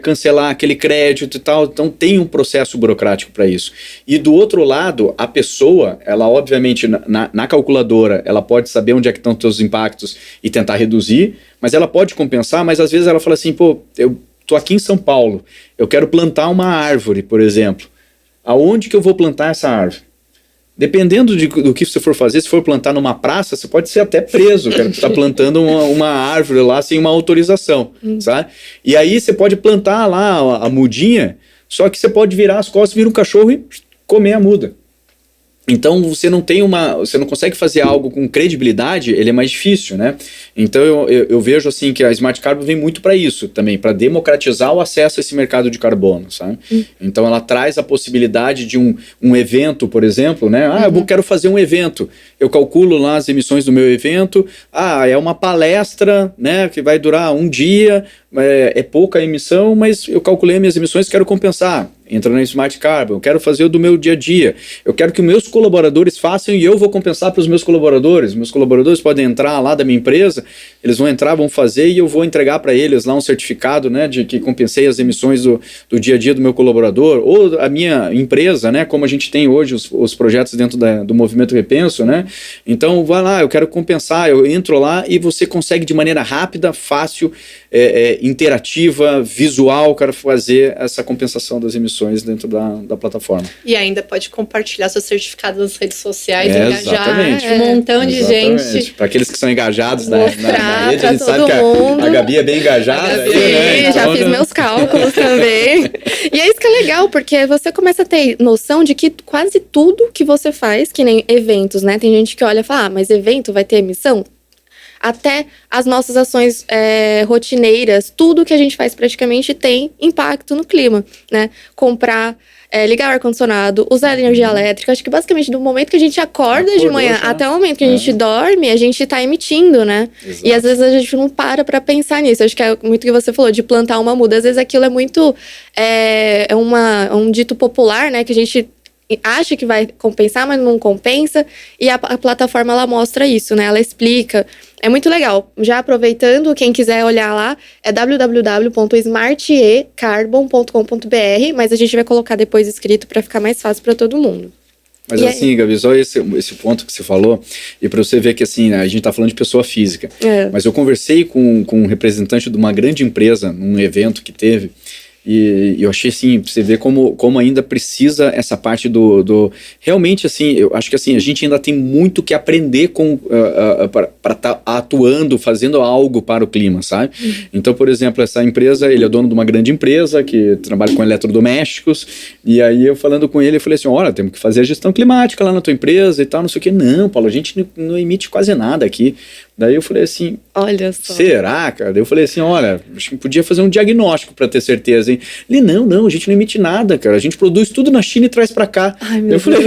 cancelar aquele crédito e tal. Então tem um processo burocrático para isso. E do outro lado, a pessoa, ela obviamente na calculadora, ela pode saber onde é que estão os seus impactos e tentar reduzir, mas ela pode compensar, mas às vezes ela fala assim, pô, eu tô aqui em São Paulo, eu quero plantar uma árvore, por exemplo. Aonde que eu vou plantar essa árvore? Dependendo do que você for fazer, se for plantar numa praça, você pode ser até preso, cara, você está plantando uma árvore lá sem uma autorização, sabe? E aí você pode plantar lá a mudinha, só que você pode virar as costas, vir um cachorro e comer a muda. Então você não consegue fazer algo com credibilidade, ele é mais difícil, né? Então eu vejo assim que a Smart Carbon vem muito para isso também, para democratizar o acesso a esse mercado de carbono, sabe? Então ela traz a possibilidade de um evento, por exemplo, né? Eu quero fazer um evento, eu calculo lá as emissões do meu evento, é uma palestra, né, que vai durar um dia, é pouca emissão, mas eu calculei minhas emissões, quero compensar. Entra na Smart Carbon, eu quero fazer o do meu dia a dia, eu quero que meus colaboradores façam e eu vou compensar para os meus colaboradores. Meus colaboradores podem entrar lá da minha empresa, eles vão entrar, vão fazer e eu vou entregar para eles lá um certificado, né, de que compensei as emissões do dia a dia do meu colaborador, ou a minha empresa, né, como a gente tem hoje os projetos dentro do Movimento Repenso, né? Então vai lá, eu quero compensar, eu entro lá e você consegue de maneira rápida, fácil, interativa, visual, quero fazer essa compensação das emissões dentro da plataforma. E ainda pode compartilhar seu certificado nas redes sociais, engajar um montão de gente. Para aqueles que são engajados na rede, a gente sabe que a Gabi é bem engajada. Né? Já fiz meus cálculos também. E é isso que é legal, porque você começa a ter noção de que quase tudo que você faz, que nem eventos, né? Tem gente que olha e fala, mas evento vai ter emissão? até as nossas ações rotineiras, tudo que a gente faz praticamente tem impacto no clima, né? Comprar, ligar o ar-condicionado, usar energia elétrica. Acho que basicamente do momento que a gente acorda de manhã até o momento que a gente dorme, a gente tá emitindo, né? Exato. E às vezes a gente não para pensar nisso. Acho que é muito o que você falou, de plantar uma muda. Às vezes aquilo é muito... É um dito popular, né? Que a gente acha que vai compensar, mas não compensa. E a plataforma, ela mostra isso, né? Ela explica. É muito legal. Já aproveitando, quem quiser olhar lá, é www.smartecarbon.com.br, mas a gente vai colocar depois escrito para ficar mais fácil para todo mundo. Mas assim, Gabi, só esse ponto que você falou, e para você ver que assim, né, a gente tá falando de pessoa física, mas eu conversei com um representante de uma grande empresa, num evento que teve, e eu achei assim, pra você ver como ainda precisa essa parte do realmente assim, eu acho que assim, a gente ainda tem muito que aprender para estar atuando, fazendo algo para o clima, sabe? Então, por exemplo, essa empresa, ele é dono de uma grande empresa que trabalha com eletrodomésticos, e aí eu falando com ele, eu falei assim, olha, temos que fazer a gestão climática lá na tua empresa e tal, não sei o que. Não, Paulo, a gente não emite quase nada aqui. Daí eu falei assim, olha só. Será, cara? Daí eu falei assim, olha, acho que podia fazer um diagnóstico para ter certeza, hein? Ele, não, a gente não emite nada, cara. A gente produz tudo na China e traz para cá. Ai, meu eu falei,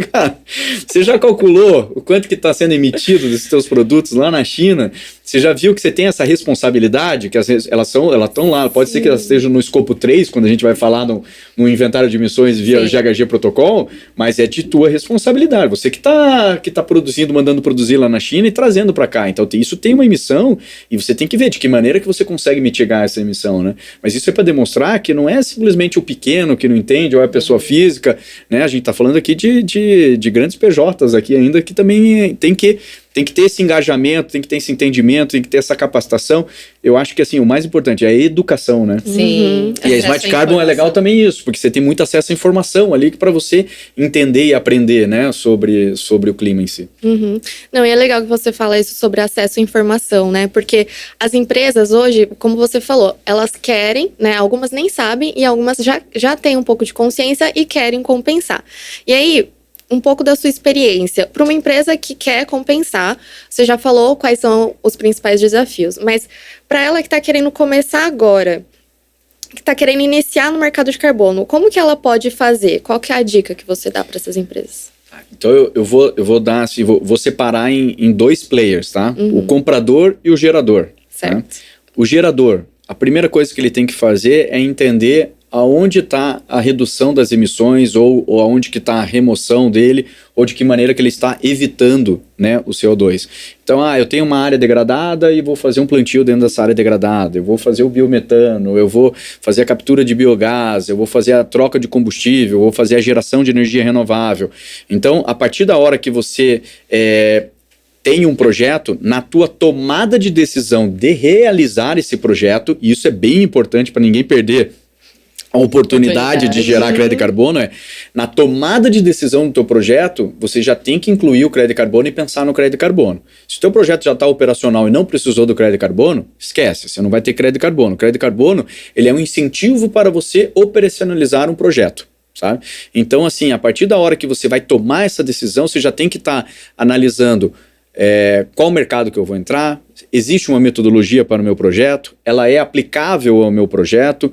cara, você já calculou o quanto que está sendo emitido desses teus produtos lá na China? Você já viu que você tem essa responsabilidade, que elas estão lá, pode ser que elas estejam no escopo 3, quando a gente vai falar no inventário de emissões via GHG protocolo, mas é de tua responsabilidade, você que tá produzindo, mandando produzir lá na China e trazendo para cá, então isso tem uma emissão e você tem que ver de que maneira que você consegue mitigar essa emissão, né? Mas isso é para demonstrar que não é simplesmente o pequeno que não entende ou é a pessoa física, né? A gente tá falando aqui de grandes PJs aqui ainda que também tem que ter esse engajamento, tem que ter esse entendimento, tem que ter essa capacitação. Eu acho que assim, o mais importante é a educação, né? Sim. E a Smart Carbon é legal também isso, porque você tem muito acesso à informação ali para você entender e aprender, né, sobre o clima em si. Não, e é legal que você fala isso sobre acesso à informação, né? Porque as empresas hoje, como você falou, elas querem, né? Algumas nem sabem e algumas já têm um pouco de consciência e querem compensar. E aí, um pouco da sua experiência. Para uma empresa que quer compensar, você já falou quais são os principais desafios, mas para ela que está querendo começar agora, que está querendo iniciar no mercado de carbono, como que ela pode fazer? Qual que é a dica que você dá para essas empresas? Então eu vou dar assim, vou separar em dois players, tá? O comprador e o gerador. Certo. Tá? O gerador, a primeira coisa que ele tem que fazer é entender aonde está a redução das emissões ou aonde que está a remoção dele ou de que maneira que ele está evitando, né, o CO2. Então, eu tenho uma área degradada e vou fazer um plantio dentro dessa área degradada, eu vou fazer o biometano, eu vou fazer a captura de biogás, eu vou fazer a troca de combustível, eu vou fazer a geração de energia renovável. Então, a partir da hora que você tem um projeto, na tua tomada de decisão de realizar esse projeto, e isso é bem importante para ninguém perder a oportunidade de gerar crédito de carbono, na tomada de decisão do teu projeto, você já tem que incluir o crédito de carbono e pensar no crédito de carbono. Se o teu projeto já está operacional e não precisou do crédito de carbono, esquece, você não vai ter crédito de carbono. O crédito de carbono, ele é um incentivo para você operacionalizar um projeto, sabe? Então, assim, a partir da hora que você vai tomar essa decisão, você já tem que estar analisando qual mercado que eu vou entrar, existe uma metodologia para o meu projeto, ela é aplicável ao meu projeto,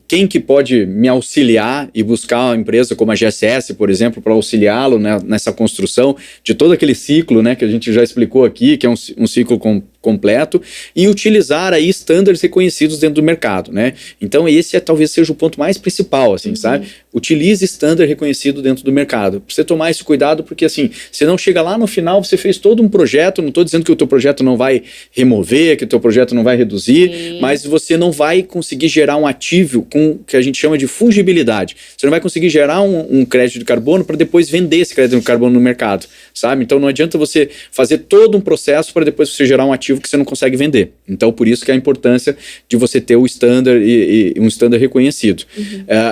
quem que pode me auxiliar e buscar uma empresa como a GSS, por exemplo, para auxiliá-lo, né, nessa construção de todo aquele ciclo, né, que a gente já explicou aqui, que é um ciclo completo, e utilizar aí estándares reconhecidos dentro do mercado, né? Então esse talvez seja o ponto mais principal, assim, sabe? Utilize estánдар reconhecido dentro do mercado. Pra você tomar esse cuidado, porque assim, você não chega lá no final, você fez todo um projeto, não estou dizendo que o teu projeto não vai remover, que o teu projeto não vai reduzir, mas você não vai conseguir gerar um ativo com o que a gente chama de fungibilidade. Você não vai conseguir gerar um crédito de carbono para depois vender esse crédito de carbono no mercado, sabe? Então não adianta você fazer todo um processo para depois você gerar um ativo que você não consegue vender. Então por isso que a importância de você ter o standard e um standard reconhecido.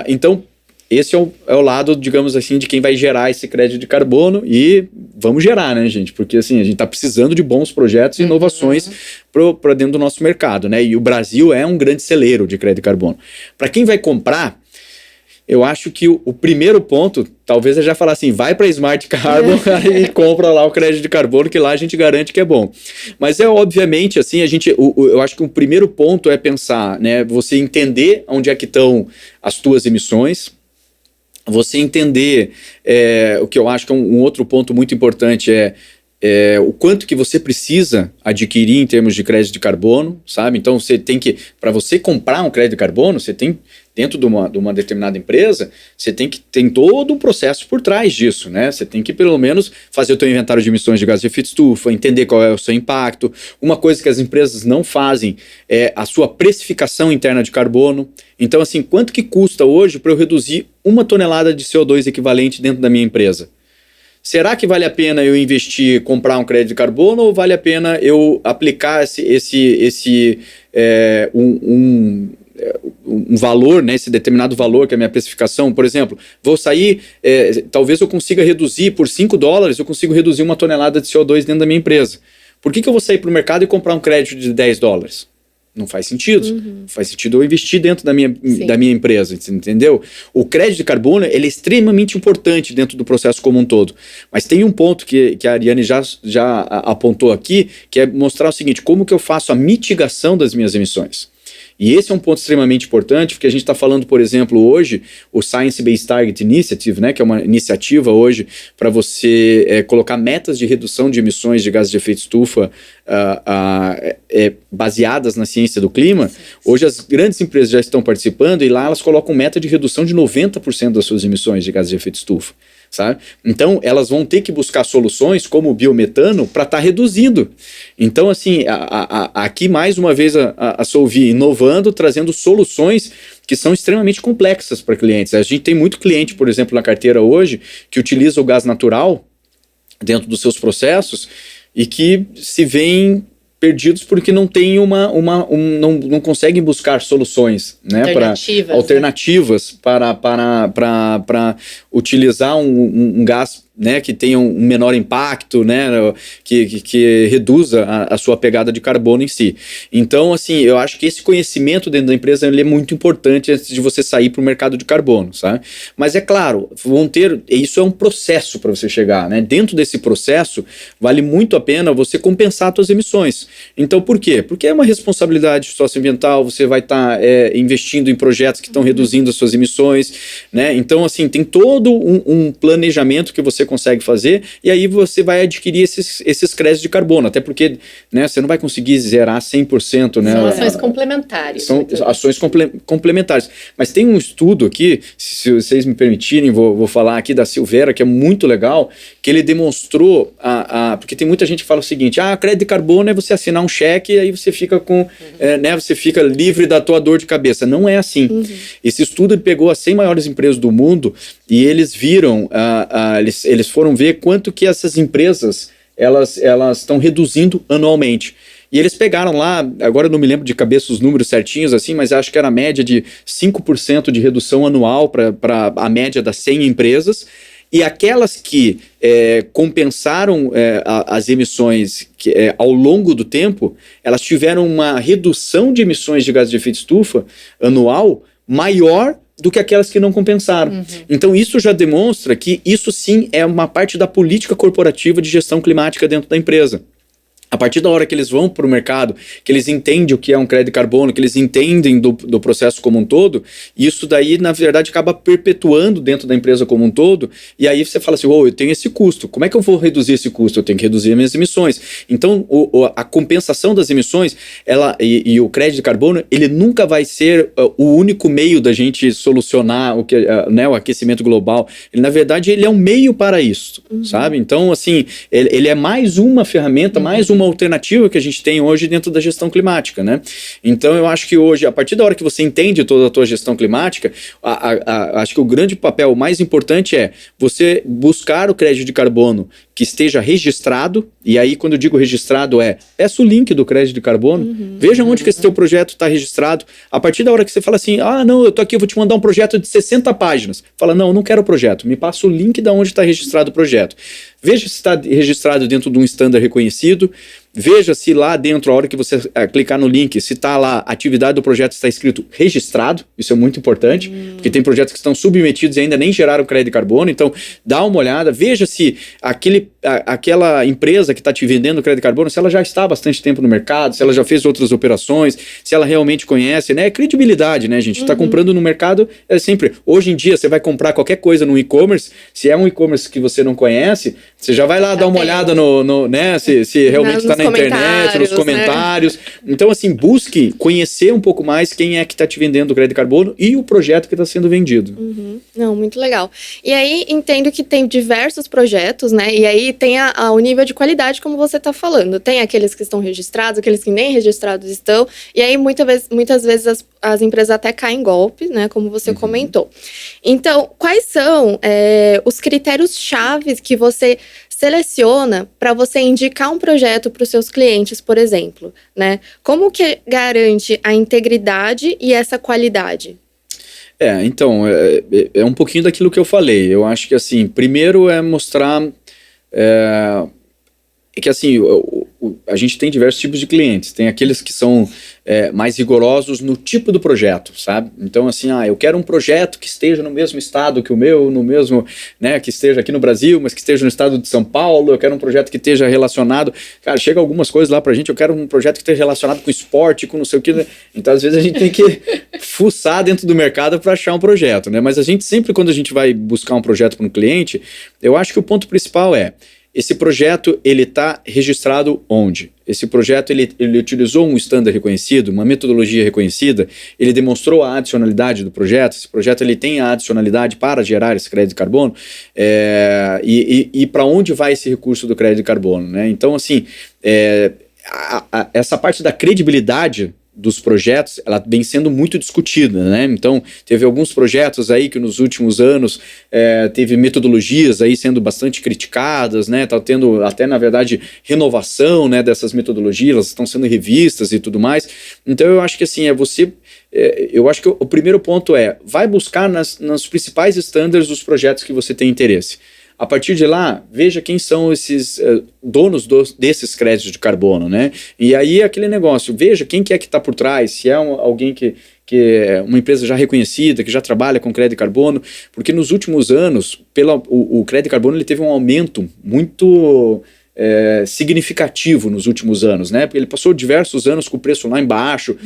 Então esse é o lado, digamos assim, de quem vai gerar esse crédito de carbono e vamos gerar, né, gente? Porque assim, a gente está precisando de bons projetos e inovações para dentro do nosso mercado, né? E o Brasil é um grande celeiro de crédito de carbono. Para quem vai comprar, Eu acho que o primeiro ponto, talvez é já falar assim, vai para Smart Carbon e compra lá o crédito de carbono, que lá a gente garante que é bom. Mas obviamente, assim, eu acho que o primeiro ponto é pensar, né, você entender onde é que estão as tuas emissões, você entender, o que eu acho que é um outro ponto muito importante o quanto que você precisa adquirir em termos de crédito de carbono, sabe? Então você tem que, para você comprar um crédito de carbono, você tem, dentro de uma determinada empresa, você tem todo um processo por trás disso, né? Você tem que pelo menos fazer o teu inventário de emissões de gases de efeito estufa, entender qual é o seu impacto. Uma coisa que as empresas não fazem é a sua precificação interna de carbono. Então assim, quanto que custa hoje para eu reduzir 1 tonelada de CO2 equivalente dentro da minha empresa? Será que vale a pena eu investir, comprar um crédito de carbono, ou vale a pena eu aplicar um valor, né, esse determinado valor que é a minha precificação? Por exemplo, vou sair, talvez eu consiga reduzir por $5, eu consigo reduzir 1 tonelada de CO2 dentro da minha empresa. Por que eu vou sair para o mercado e comprar um crédito de $10? Não faz sentido. Não faz sentido eu investir dentro da minha empresa, entendeu? O crédito de carbono ele é extremamente importante dentro do processo como um todo. Mas tem um ponto que a Ariane já apontou aqui, que é mostrar o seguinte, como que eu faço a mitigação das minhas emissões. E esse é um ponto extremamente importante, porque a gente está falando, por exemplo, hoje, o Science Based Target Initiative, né, que é uma iniciativa hoje para você colocar metas de redução de emissões de gases de efeito estufa baseadas na ciência do clima. Sim. Hoje as grandes empresas já estão participando e lá elas colocam meta de redução de 90% das suas emissões de gases de efeito estufa. Sabe? Então elas vão ter que buscar soluções como o biometano para estar reduzindo. Então assim, aqui mais uma vez a Solvay inovando, trazendo soluções que são extremamente complexas para clientes. A gente tem muito cliente, por exemplo, na carteira hoje, que utiliza o gás natural dentro dos seus processos e que se veem perdidos porque não tem não conseguem buscar soluções, né, alternativas para utilizar um gás, né, que tenha um menor impacto, né, que reduza a sua pegada de carbono em si. Então, assim, eu acho que esse conhecimento dentro da empresa ele é muito importante antes de você sair para o mercado de carbono, sabe? Mas é claro, isso é um processo para você chegar, né? Dentro desse processo, vale muito a pena você compensar as suas emissões. Então, por quê? Porque é uma responsabilidade socioambiental, você vai estar investindo em projetos que estão reduzindo as suas emissões, né? Então, assim, tem todo um planejamento que você consegue fazer, e aí você vai adquirir esses créditos de carbono, até porque, né, você não vai conseguir zerar 100%, né? São ações complementares. São ações complementares. Mas tem um estudo aqui, se vocês me permitirem, vou falar aqui da Silvera, que é muito legal, que ele demonstrou, porque tem muita gente que fala o seguinte, crédito de carbono é você assinar um cheque e aí você fica né, você fica livre da tua dor de cabeça. Não é assim. Esse estudo pegou as 100 maiores empresas do mundo e eles viram, eles foram ver quanto que essas empresas elas estão reduzindo anualmente. E eles pegaram lá, agora eu não me lembro de cabeça os números certinhos assim, mas acho que era a média de 5% de redução anual para a média das 100 empresas. E aquelas que compensaram as emissões ao longo do tempo, elas tiveram uma redução de emissões de gases de efeito estufa anual maior do que aquelas que não compensaram. Então isso já demonstra que isso sim é uma parte da política corporativa de gestão climática dentro da empresa. A partir da hora que eles vão para o mercado, que eles entendem o que é um crédito de carbono, que eles entendem do processo como um todo, isso daí, na verdade, acaba perpetuando dentro da empresa como um todo, e aí você fala assim, eu tenho esse custo, como é que eu vou reduzir esse custo? Eu tenho que reduzir as minhas emissões. Então, a compensação das emissões e o crédito de carbono, ele nunca vai ser o único meio da gente solucionar o aquecimento global. Ele, na verdade, ele é um meio para isso, sabe? Então, assim, ele é mais uma ferramenta, mais uma alternativa que a gente tem hoje dentro da gestão climática, né? Então eu acho que hoje, a partir da hora que você entende toda a tua gestão climática, acho que o grande papel mais importante é você buscar o crédito de carbono que esteja registrado, e aí quando eu digo registrado peça o link do crédito de carbono, veja onde que esse teu projeto está registrado. A partir da hora que você fala assim, não, eu tô aqui, eu vou te mandar um projeto de 60 páginas. Fala, não quero o projeto, me passa o link de onde está registrado o projeto. Veja se está registrado dentro de um standard reconhecido, veja se lá dentro, a hora que você clicar no link, se está lá, a atividade do projeto está escrito registrado, isso é muito importante, porque tem projetos que estão submetidos e ainda nem geraram crédito de carbono, então dá uma olhada, veja se aquela empresa que está te vendendo crédito de carbono, se ela já está há bastante tempo no mercado, se ela já fez outras operações, se ela realmente conhece, né? É credibilidade, né, gente? Está comprando no mercado, é sempre, hoje em dia você vai comprar qualquer coisa no e-commerce, se é um e-commerce que você não conhece, você já vai lá dar uma olhada né, se realmente está na internet, nos comentários. Né? Então, assim, busque conhecer um pouco mais quem é que está te vendendo o crédito de carbono e o projeto que está sendo vendido. Não, muito legal. E aí, entendo que tem diversos projetos, né? E aí tem o nível de qualidade, como você está falando. Tem aqueles que estão registrados, aqueles que nem registrados estão. E aí, muitas vezes as empresas até caem em golpe, né? Como você comentou. Então, quais são os critérios chaves que você seleciona para você indicar um projeto para os seus clientes, por exemplo, né? Como que garante a integridade e essa qualidade? Então, é um pouquinho daquilo que eu falei. Eu acho que, assim, primeiro é mostrar que, assim, a gente tem diversos tipos de clientes. Tem aqueles que são mais rigorosos no tipo do projeto, sabe? Então, assim, eu quero um projeto que esteja no mesmo estado que o meu, no mesmo, né, que esteja aqui no Brasil, mas que esteja no estado de São Paulo. Eu quero um projeto que esteja relacionado... Cara, chega algumas coisas lá pra gente, eu quero um projeto que esteja relacionado com esporte, com não sei o que, né? Então, às vezes, a gente tem que fuçar dentro do mercado para achar um projeto, né? Mas a gente sempre, quando a gente vai buscar um projeto para um cliente, eu acho que o ponto principal esse projeto, ele está registrado onde? Esse projeto, ele utilizou um standard reconhecido, uma metodologia reconhecida, ele demonstrou a adicionalidade do projeto, esse projeto ele tem a adicionalidade para gerar esse crédito de carbono, e para onde vai esse recurso do crédito de carbono, né? Então, assim, essa parte da credibilidade dos projetos, ela vem sendo muito discutida, né? Então, teve alguns projetos aí que nos últimos anos teve metodologias aí sendo bastante criticadas, né? Tá tendo até, na verdade, renovação, né, dessas metodologias, elas estão sendo revistas e tudo mais. Então, eu acho que, assim, eu acho que o primeiro ponto vai buscar nos principais estándares dos projetos que você tem interesse. A partir de lá, veja quem são esses donos desses créditos de carbono, né? E aí aquele negócio, veja quem que é que está por trás, se é alguém que é uma empresa já reconhecida, que já trabalha com crédito de carbono, porque nos últimos anos, o crédito de carbono ele teve um aumento muito significativo nos últimos anos, né? Porque ele passou diversos anos com o preço lá embaixo,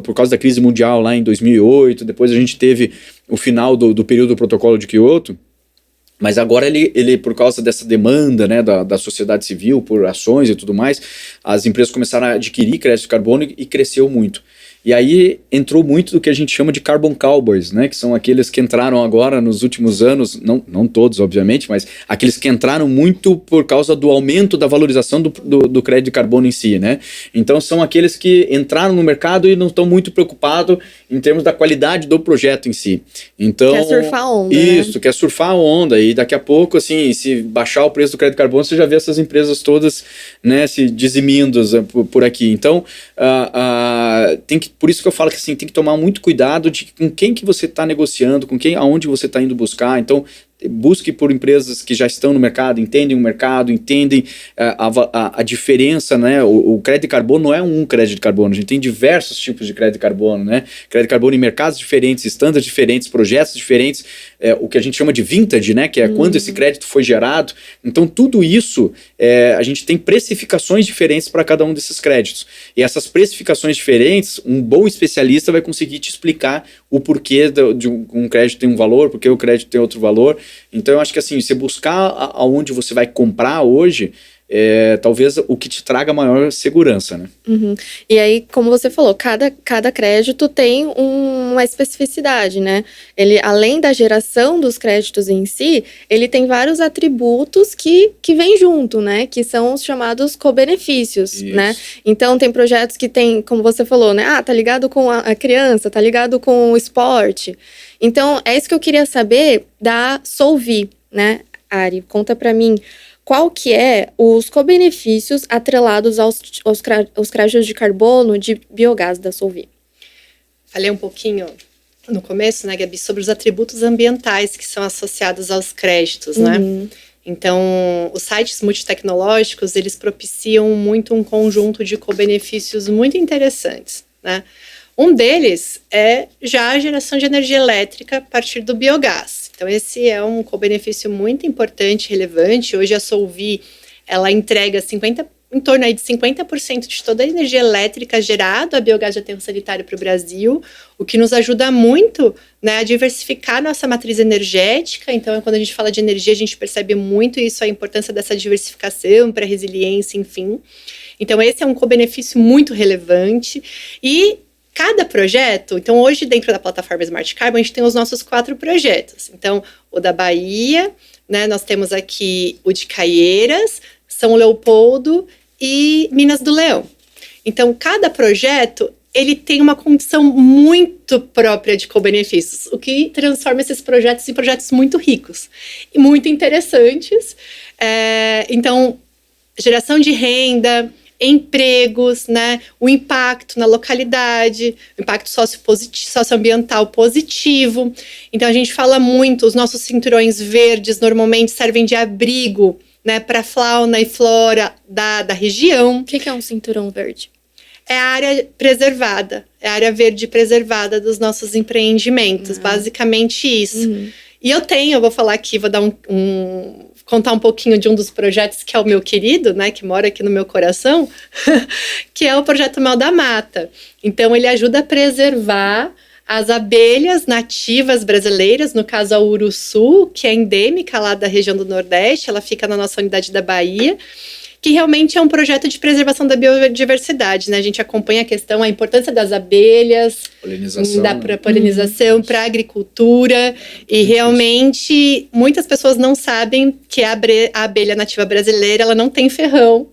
por causa da crise mundial lá em 2008, depois a gente teve o final do período do protocolo de Kyoto. Mas agora ele, por causa dessa demanda, né, da sociedade civil, por ações e tudo mais, as empresas começaram a adquirir crédito de carbono e cresceu muito. E aí entrou muito do que a gente chama de carbon cowboys, né, que são aqueles que entraram agora nos últimos anos, não todos, obviamente, mas aqueles que entraram muito por causa do aumento da valorização do crédito de carbono em si, né? Então são aqueles que entraram no mercado e não estão muito preocupados em termos da qualidade do projeto em si. Então, quer surfar a onda, isso, né? Quer surfar a onda, e daqui a pouco, assim, se baixar o preço do crédito de carbono, você já vê essas empresas todas, né, se dizimindo por aqui. Então, por isso que eu falo que, assim, tem que tomar muito cuidado com quem que você está negociando, aonde você está indo buscar. Então, busque por empresas que já estão no mercado, entendem o mercado, entendem a diferença, né? O crédito de carbono não é um crédito de carbono, a gente tem diversos tipos de crédito de carbono, né? Crédito de carbono em mercados diferentes, estándares diferentes, projetos diferentes, o que a gente chama de vintage, né? Que é quando esse crédito foi gerado. Então, tudo isso, a gente tem precificações diferentes para cada um desses créditos. E essas precificações diferentes, um bom especialista vai conseguir te explicar o porquê de um crédito tem um valor, porque o crédito tem outro valor. Então, eu acho que, assim, você buscar aonde você vai comprar hoje, talvez o que te traga maior segurança, né? E aí, como você falou, cada crédito tem uma especificidade, né? Ele, além da geração dos créditos em si, ele tem vários atributos que vêm junto, né? Que são os chamados co-benefícios, né? Então, tem projetos que tem, como você falou, né? Tá ligado com a criança, tá ligado com o esporte. Então, é isso que eu queria saber da Solvi, né? Ari, conta pra mim qual que é os co-benefícios atrelados aos créditos de carbono de biogás da Solvi. Falei um pouquinho no começo, né, Gabi, sobre os atributos ambientais que são associados aos créditos, né? Então, os sites multitecnológicos, eles propiciam muito um conjunto de co-benefícios muito interessantes, né? Um deles é já a geração de energia elétrica a partir do biogás. Então, esse é um co-benefício muito importante, relevante. Hoje, a Solvi, ela entrega em torno aí de 50% de toda a energia elétrica gerada a biogás de aterro sanitário para o Brasil, o que nos ajuda muito, né, a diversificar nossa matriz energética. Então, quando a gente fala de energia, a gente percebe muito isso, a importância dessa diversificação para a resiliência, enfim. Então, esse é um co-benefício muito relevante. E cada projeto, então hoje dentro da plataforma Smart Carbon, a gente tem os nossos 4 projetos. Então, o da Bahia, né, nós temos aqui o de Caieiras, São Leopoldo e Minas do Leão. Então, cada projeto, ele tem uma condição muito própria de co-benefícios, o que transforma esses projetos em projetos muito ricos e muito interessantes. Então, geração de renda, empregos, né, o impacto na localidade, o impacto socioambiental positivo. Então, a gente fala muito, os nossos cinturões verdes normalmente servem de abrigo, né, para a fauna e flora da região. O que é um cinturão verde? É a área preservada, é a área verde preservada dos nossos empreendimentos, basicamente isso. E eu vou falar aqui, vou dar contar um pouquinho de um dos projetos que é o meu querido, né, que mora aqui no meu coração, que é o projeto Mel da Mata. Então, ele ajuda a preservar as abelhas nativas brasileiras, no caso a uruçu, que é endêmica lá da região do Nordeste, ela fica na nossa unidade da Bahia, que realmente é um projeto de preservação da biodiversidade, né? A gente acompanha a importância das abelhas, da polinização para a agricultura, e realmente muitas pessoas não sabem que a abelha nativa brasileira, ela não tem ferrão,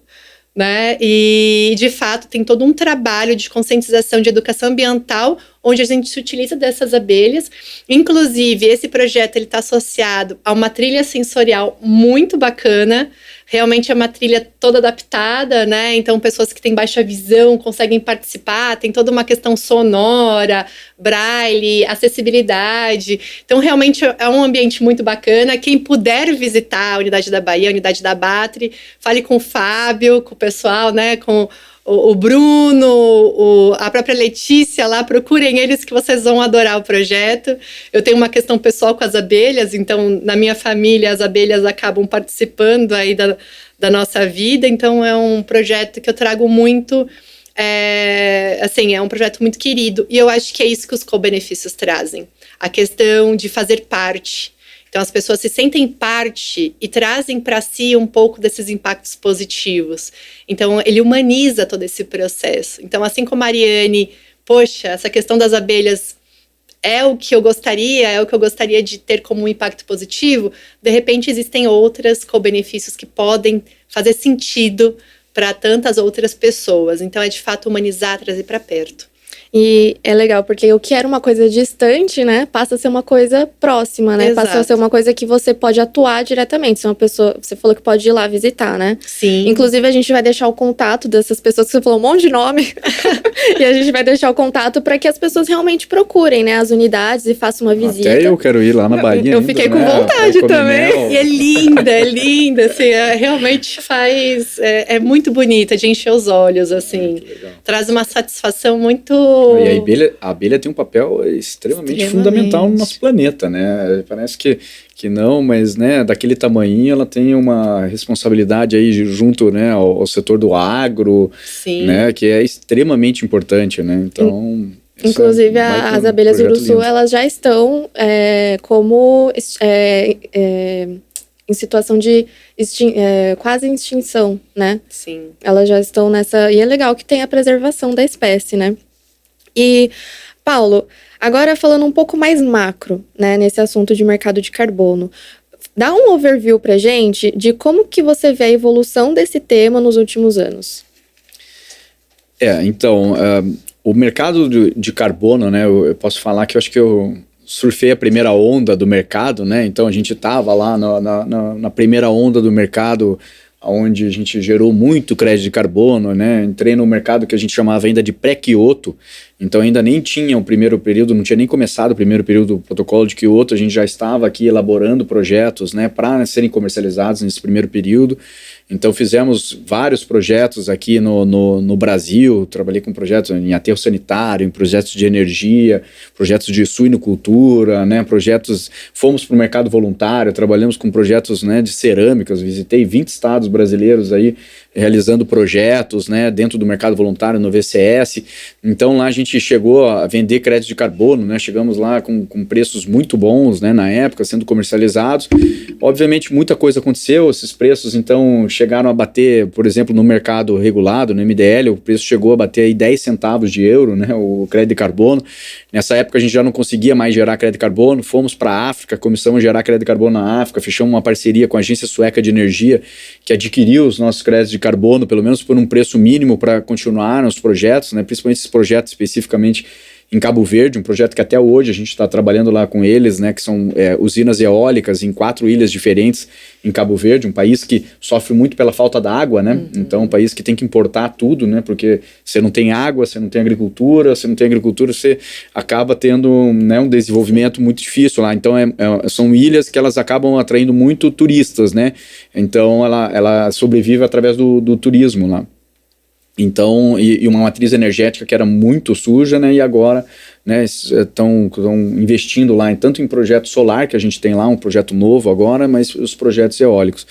né? E, de fato, tem todo um trabalho de conscientização de educação ambiental, onde a gente se utiliza dessas abelhas. Inclusive, esse projeto está associado a uma trilha sensorial muito bacana. Realmente é uma trilha toda adaptada, né? Então, pessoas que têm baixa visão conseguem participar, tem toda uma questão sonora, braille, acessibilidade. Então, realmente é um ambiente muito bacana. Quem puder visitar a Unidade da Bahia, a Unidade da Batre, fale com o Fábio, com o pessoal, né? Com o Bruno, a própria Letícia lá, procurem eles que vocês vão adorar o projeto. Eu tenho uma questão pessoal com as abelhas, então na minha família as abelhas acabam participando aí da nossa vida, então é um projeto que eu trago muito, é um projeto muito querido, e eu acho que é isso que os co-benefícios trazem, a questão de fazer parte. Então, as pessoas se sentem parte e trazem para si um pouco desses impactos positivos. Então, ele humaniza todo esse processo. Então, assim como a Ariane, poxa, essa questão das abelhas é o que eu gostaria de ter como um impacto positivo, de repente existem outras co-benefícios que podem fazer sentido para tantas outras pessoas. Então, é de fato humanizar, trazer para perto. E é legal, porque o que era uma coisa distante, né, passa a ser uma coisa próxima, né? Exato. Passa a ser uma coisa que você pode atuar diretamente. Se uma pessoa, você falou que pode ir lá visitar, né? Sim. Inclusive, a gente vai deixar o contato dessas pessoas, que você falou um monte de nome. E a gente vai deixar o contato para que as pessoas realmente procurem, né, as unidades e façam uma visita. Até eu quero ir lá na Bahia. Eu fiquei com vontade também. E é linda, assim, realmente faz... É muito bonita de encher os olhos, assim. Traz uma satisfação muito... E a abelha tem um papel extremamente fundamental no nosso planeta, né? Parece que não, mas, né, daquele tamanhinho ela tem uma responsabilidade aí junto, né, ao setor do agro, Sim. né, que é extremamente importante, né? Então... Inclusive, as abelhas uruçu, elas já estão em situação de quase extinção, né? Sim. Elas já estão nessa... E é legal que tem a preservação da espécie, né? E, Paulo, agora falando um pouco mais macro, né, nesse assunto de mercado de carbono, dá um overview pra gente de como que você vê a evolução desse tema nos últimos anos. Então, o mercado de carbono, né, eu posso falar que eu acho que eu surfei a primeira onda do mercado, né, então a gente estava lá na primeira onda do mercado onde a gente gerou muito crédito de carbono, né? Entrei no mercado que a gente chamava ainda de pré-Kyoto, então ainda nem tinha o primeiro período, não tinha nem começado o primeiro período do protocolo de Kyoto, a gente já estava aqui elaborando projetos, né, para serem comercializados nesse primeiro período. Então fizemos vários projetos aqui no Brasil, trabalhei com projetos em aterro sanitário, em projetos de energia, projetos de suinocultura, né, fomos para o mercado voluntário, trabalhamos com projetos, né, de cerâmicas, visitei 20 estados brasileiros aí, realizando projetos, né, dentro do mercado voluntário no VCS. Então lá a gente chegou a vender crédito de carbono, né, chegamos lá com preços muito bons, né, na época, sendo comercializados. Obviamente muita coisa aconteceu, esses preços então chegaram a bater, por exemplo, no mercado regulado, no MDL, o preço chegou a bater aí 10 centavos de euro, né, o crédito de carbono. Nessa época a gente já não conseguia mais gerar crédito de carbono, fomos para a África, começamos a gerar crédito de carbono na África, fechamos uma parceria com a Agência Sueca de Energia, que adquiriu os nossos créditos de carbono, pelo menos por um preço mínimo para continuar nos projetos, né, principalmente esses projetos especificamente em Cabo Verde, um projeto que até hoje a gente está trabalhando lá com eles, né, que são usinas eólicas em 4 ilhas diferentes em Cabo Verde, um país que sofre muito pela falta da água, né, então um país que tem que importar tudo, né, porque você não tem água, você não tem agricultura, você acaba tendo, né, um desenvolvimento muito difícil lá, então são ilhas que elas acabam atraindo muito turistas, né, então ela sobrevive através do turismo lá. Então, e uma matriz energética que era muito suja, né, e agora, né, estão investindo lá tanto em projeto solar, que a gente tem lá, um projeto novo agora, mas os projetos eólicos.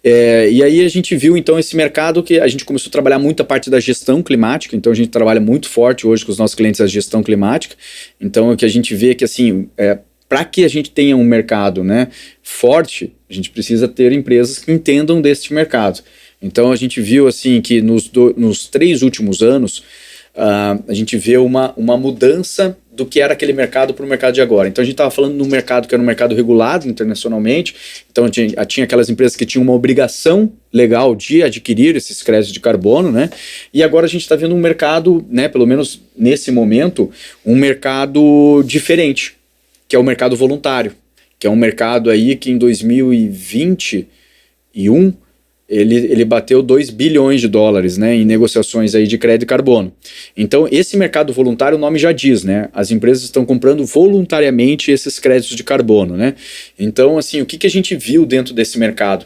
E aí a gente viu, então, esse mercado que a gente começou a trabalhar muito a parte da gestão climática, então a gente trabalha muito forte hoje com os nossos clientes a gestão climática, então o que a gente vê é que, assim, para que a gente tenha um mercado, né, forte, a gente precisa ter empresas que entendam deste mercado. Então a gente viu assim que nos 3 últimos anos a gente vê uma mudança do que era aquele mercado para o mercado de agora. Então a gente estava falando no mercado que era um mercado regulado internacionalmente, então tinha aquelas empresas que tinham uma obrigação legal de adquirir esses créditos de carbono, né? E agora a gente está vendo um mercado, né, pelo menos nesse momento, um mercado diferente, que é o mercado voluntário, que é um mercado aí que em 2021 ele bateu 2 bilhões de dólares, né, em negociações aí de crédito de carbono. Então, esse mercado voluntário, o nome já diz, né, as empresas estão comprando voluntariamente esses créditos de carbono, né. Então, assim, o que a gente viu dentro desse mercado?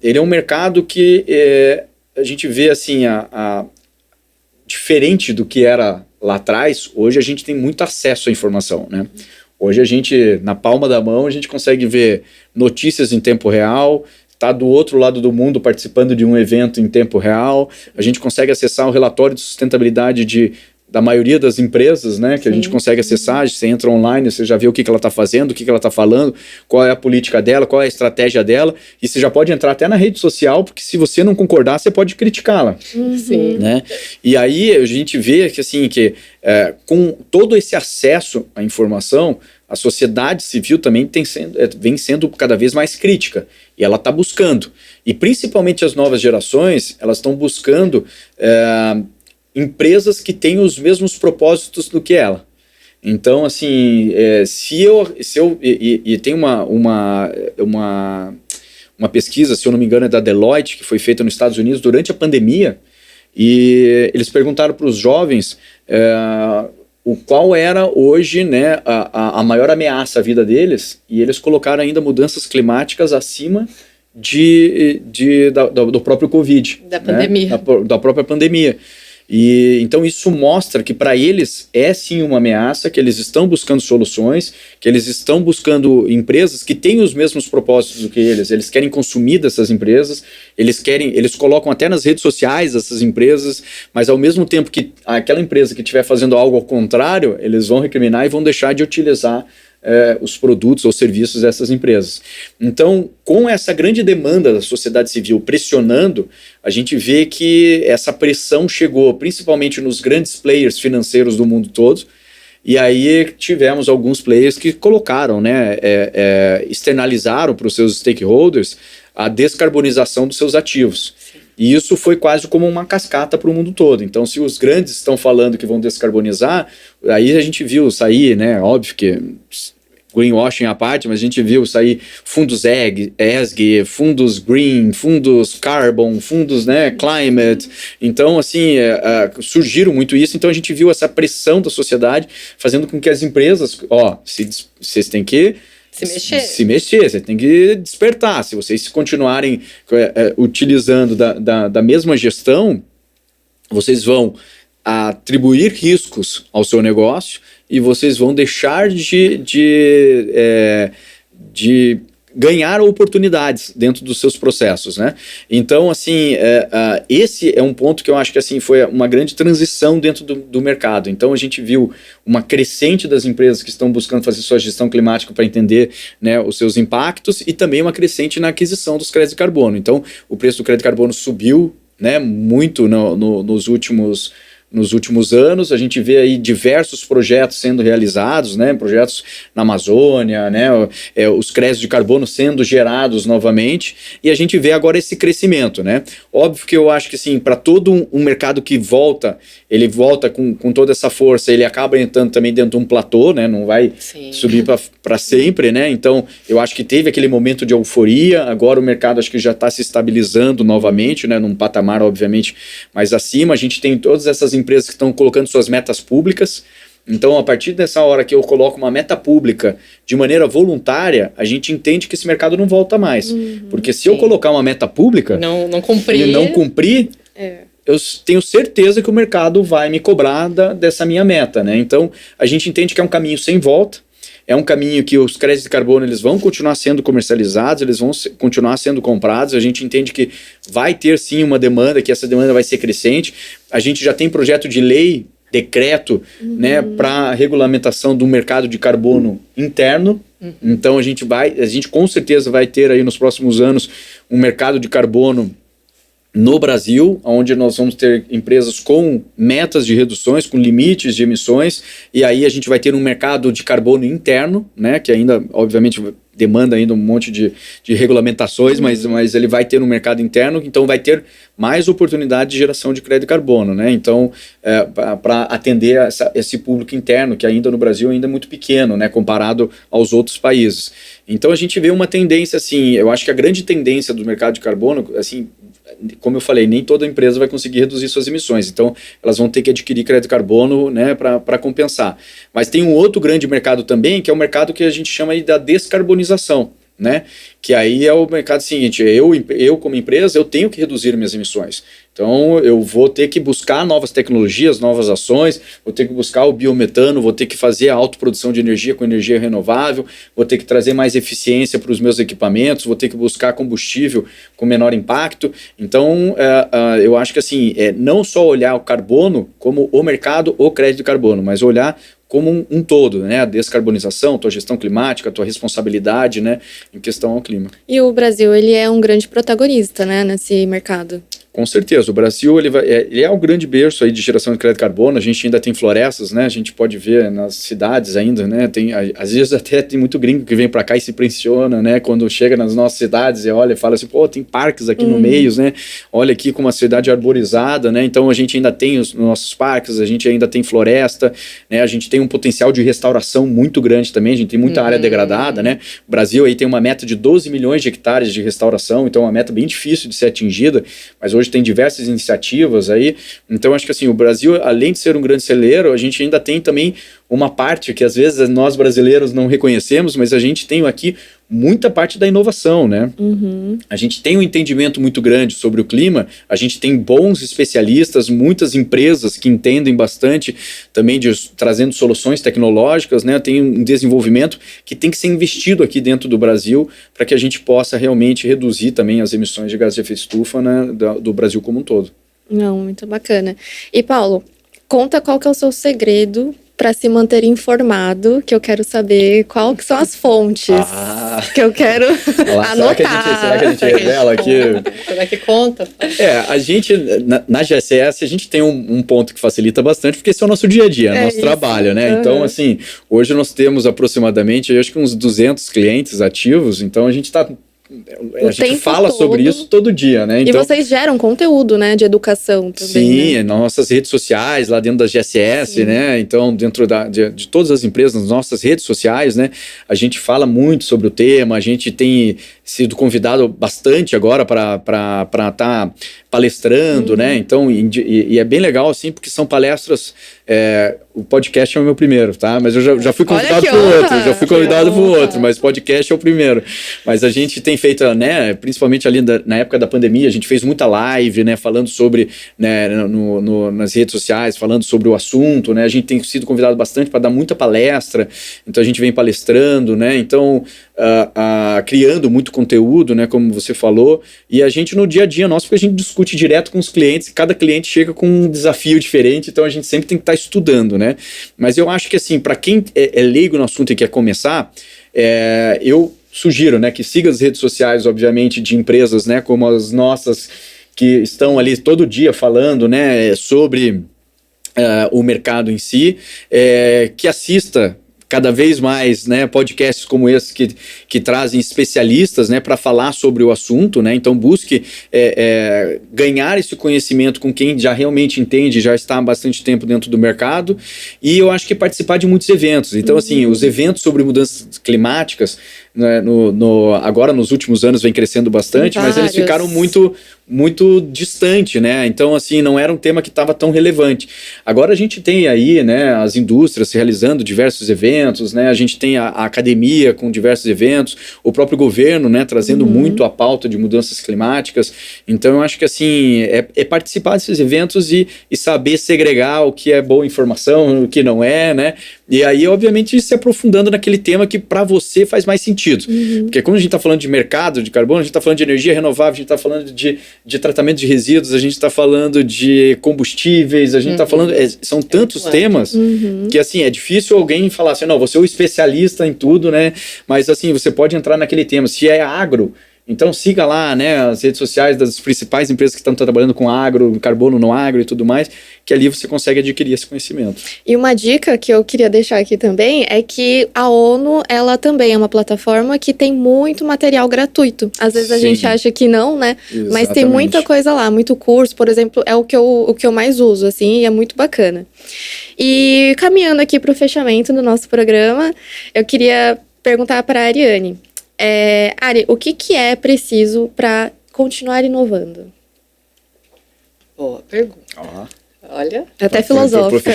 Ele é um mercado que a gente vê, assim, diferente do que era lá atrás, hoje a gente tem muito acesso à informação, né. Hoje a gente, na palma da mão, a gente consegue ver notícias em tempo real, está do outro lado do mundo participando de um evento em tempo real, a gente consegue acessar o relatório de sustentabilidade da maioria das empresas, né, que a gente consegue acessar, você entra online, você já vê o que ela está fazendo, o que ela está falando, qual é a política dela, qual é a estratégia dela, e você já pode entrar até na rede social, porque se você não concordar, você pode criticá-la. Sim. Né? E aí a gente vê que, assim, que com todo esse acesso à informação, a sociedade civil também vem sendo cada vez mais crítica, e ela está buscando, e principalmente as novas gerações, elas estão buscando empresas que têm os mesmos propósitos do que ela. Então, assim, tem uma pesquisa, se eu não me engano, é da Deloitte, que foi feita nos Estados Unidos durante a pandemia, e eles perguntaram para os jovens qual era hoje, né, a maior ameaça à vida deles, e eles colocaram ainda mudanças climáticas acima do próprio Covid. Da pandemia. Da própria pandemia. E então isso mostra que para eles é sim uma ameaça, que eles estão buscando soluções, que eles estão buscando empresas que têm os mesmos propósitos do que eles querem consumir dessas empresas, eles colocam até nas redes sociais essas empresas, mas ao mesmo tempo que aquela empresa que estiver fazendo algo ao contrário, eles vão recriminar e vão deixar de utilizar os produtos ou serviços dessas empresas. Então, com essa grande demanda da sociedade civil pressionando, a gente vê que essa pressão chegou principalmente nos grandes players financeiros do mundo todo, e aí tivemos alguns players que colocaram, né, externalizaram para os seus stakeholders a descarbonização dos seus ativos. E isso foi quase como uma cascata para o mundo todo. Então, se os grandes estão falando que vão descarbonizar, aí a gente viu sair, né, óbvio que greenwashing à parte, mas a gente viu sair fundos ESG, fundos green, fundos carbon, fundos, né, climate. Então, assim, surgiram muito isso. Então, a gente viu essa pressão da sociedade fazendo com que as empresas, vocês têm que se mexer, você tem que despertar. Se vocês continuarem utilizando da mesma gestão, vocês vão atribuir riscos ao seu negócio e vocês vão deixar de ganhar oportunidades dentro dos seus processos, né? Então, assim, esse é um ponto que eu acho que assim, foi uma grande transição dentro do mercado. Então, a gente viu uma crescente das empresas que estão buscando fazer sua gestão climática para entender, né, os seus impactos e também uma crescente na aquisição dos créditos de carbono. Então, o preço do crédito de carbono subiu, né, muito nos últimos anos. A gente vê aí diversos projetos sendo realizados, né, projetos na Amazônia, né, os créditos de carbono sendo gerados novamente, e a gente vê agora esse crescimento, né. Óbvio que eu acho que, assim, para todo um mercado que volta, ele volta com toda essa força, ele acaba entrando também dentro de um platô, né, não vai subir para sempre, né. Então, eu acho que teve aquele momento de euforia, agora o mercado acho que já está se estabilizando novamente, né, num patamar, obviamente, mais acima. A gente tem todas essas empresas que estão colocando suas metas públicas. Então, a partir dessa hora que eu coloco uma meta pública de maneira voluntária, a gente entende que esse mercado não volta mais. Porque se eu colocar uma meta pública não cumprir, eu tenho certeza que o mercado vai me cobrar dessa minha meta, né? Então, a gente entende que é um caminho sem volta. É um caminho que os créditos de carbono eles vão continuar sendo comercializados, eles vão continuar sendo comprados. A gente entende que vai ter sim uma demanda, que essa demanda vai ser crescente. A gente já tem projeto de lei, decreto, né, para regulamentação do mercado de carbono interno. Então a gente com certeza vai ter aí nos próximos anos um mercado de carbono no Brasil, onde nós vamos ter empresas com metas de reduções, com limites de emissões, e aí a gente vai ter um mercado de carbono interno, né, que ainda, obviamente, demanda ainda um monte de regulamentações, mas ele vai ter um mercado interno, então vai ter mais oportunidade de geração de crédito de carbono, né? Então, para atender esse público interno, que ainda no Brasil ainda é muito pequeno, né, comparado aos outros países. Então, a gente vê uma tendência, assim, eu acho que a grande tendência do mercado de carbono, assim, como eu falei, nem toda empresa vai conseguir reduzir suas emissões, então elas vão ter que adquirir crédito de carbono, né, para compensar. Mas tem um outro grande mercado também, que é o mercado que a gente chama aí da descarbonização, né, que aí é o mercado seguinte, eu como empresa, eu tenho que reduzir minhas emissões. Então eu vou ter que buscar novas tecnologias, novas ações, vou ter que buscar o biometano, vou ter que fazer a autoprodução de energia com energia renovável, vou ter que trazer mais eficiência para os meus equipamentos, vou ter que buscar combustível com menor impacto. Então eu acho que assim, não só olhar o carbono como o mercado, o crédito de carbono, mas olhar como um todo, né? A descarbonização, tua gestão climática, tua responsabilidade, né, em questão ao clima. E o Brasil, ele é um grande protagonista, né, nesse mercado. Com certeza, o Brasil ele é um grande berço aí de geração de crédito de carbono. A gente ainda tem florestas, né? A gente pode ver nas cidades ainda, né? Às vezes até tem muito gringo que vem para cá e se impressiona, né? Quando chega nas nossas cidades e olha e fala assim, pô, tem parques aqui no meio, né? Olha aqui como uma cidade arborizada, né? Então a gente ainda tem os nossos parques, a gente ainda tem floresta, né? A gente tem um potencial de restauração muito grande também, a gente tem muita área degradada, né? O Brasil aí tem uma meta de 12 milhões de hectares de restauração, então é uma meta bem difícil de ser atingida, mas hoje tem diversas iniciativas aí. Então acho que assim, o Brasil, além de ser um grande celeiro, a gente ainda tem também uma parte que às vezes nós brasileiros não reconhecemos, mas a gente tem aqui muita parte da inovação, né? A gente tem um entendimento muito grande sobre o clima, a gente tem bons especialistas, muitas empresas que entendem bastante também trazendo soluções tecnológicas, né? Tem um desenvolvimento que tem que ser investido aqui dentro do Brasil para que a gente possa realmente reduzir também as emissões de gases de efeito estufa, né, do Brasil como um todo. Não, muito bacana. E Paulo, conta qual que é o seu segredo para se manter informado, que eu quero saber qual que são as fontes que eu quero anotar. Será que a gente revela aqui? Será que conta? A gente, na GSS, a gente tem um ponto que facilita bastante, porque esse é o nosso dia a dia, nosso trabalho, né? Então, assim, hoje nós temos aproximadamente, eu acho que uns 200 clientes ativos, então a gente está a gente fala sobre isso todo dia, né? Então, e vocês geram conteúdo, né, de educação também. Sim, né? Nossas redes sociais, lá dentro da GSS, sim, né? Então, dentro de todas as empresas, nas nossas redes sociais, né? A gente fala muito sobre o tema, a gente tem sido convidado bastante agora para estar palestrando, né? Então, e é bem legal, assim, porque são palestras... o podcast é o meu primeiro, tá? Mas eu já fui convidado para o outro, mas podcast é o primeiro. Mas a gente tem feito, né, principalmente ali na época da pandemia, a gente fez muita live, né, falando sobre, né, nas redes sociais, falando sobre o assunto, né? A gente tem sido convidado bastante para dar muita palestra, então a gente vem palestrando, né? Então, criando muito conteúdo, né, como você falou, e a gente no dia a dia nosso, porque a gente discute direto com os clientes, cada cliente chega com um desafio diferente, então a gente sempre tem que estar estudando, né? Mas eu acho que, assim, para quem é leigo no assunto e quer começar, eu sugiro, né, que siga as redes sociais, obviamente, de empresas, né, como as nossas, que estão ali todo dia falando, né, sobre o mercado em si, que assista cada vez mais, né, podcasts como esse que trazem especialistas, né, para falar sobre o assunto, né? Então busque ganhar esse conhecimento com quem já realmente entende, já está há bastante tempo dentro do mercado, e eu acho que participar de muitos eventos. Então, assim, os eventos sobre mudanças climáticas, né, agora nos últimos anos vem crescendo bastante, mas eles ficaram muito distante, né? Então, assim, não era um tema que estava tão relevante. Agora a gente tem aí, né, as indústrias realizando diversos eventos, né? A gente tem a academia com diversos eventos, o próprio governo, né, trazendo muito a pauta de mudanças climáticas. Então, eu acho que, assim, é participar desses eventos e saber segregar o que é boa informação, o que não é, né? E aí, obviamente, se aprofundando naquele tema que para você faz mais sentido. Porque quando a gente está falando de mercado de carbono, a gente está falando de energia renovável, a gente está falando de tratamento de resíduos, a gente está falando de combustíveis, a gente está falando... são tantos temas que, assim, é difícil alguém falar assim, não, você é o especialista em tudo, né? Mas, assim, você pode entrar naquele tema. Se é agro... Então siga lá, né, as redes sociais das principais empresas que estão trabalhando com agro, carbono no agro e tudo mais, que ali você consegue adquirir esse conhecimento. E uma dica que eu queria deixar aqui também é que a ONU, ela também é uma plataforma que tem muito material gratuito. Às vezes a gente acha que não, né? Exatamente. Mas tem muita coisa lá, muito curso, por exemplo, é o que eu mais uso, assim, e é muito bacana. E caminhando aqui para o fechamento do nosso programa, eu queria perguntar para a Ariane. Ari, o que é preciso para continuar inovando? Boa pergunta. Olha, até filosófica.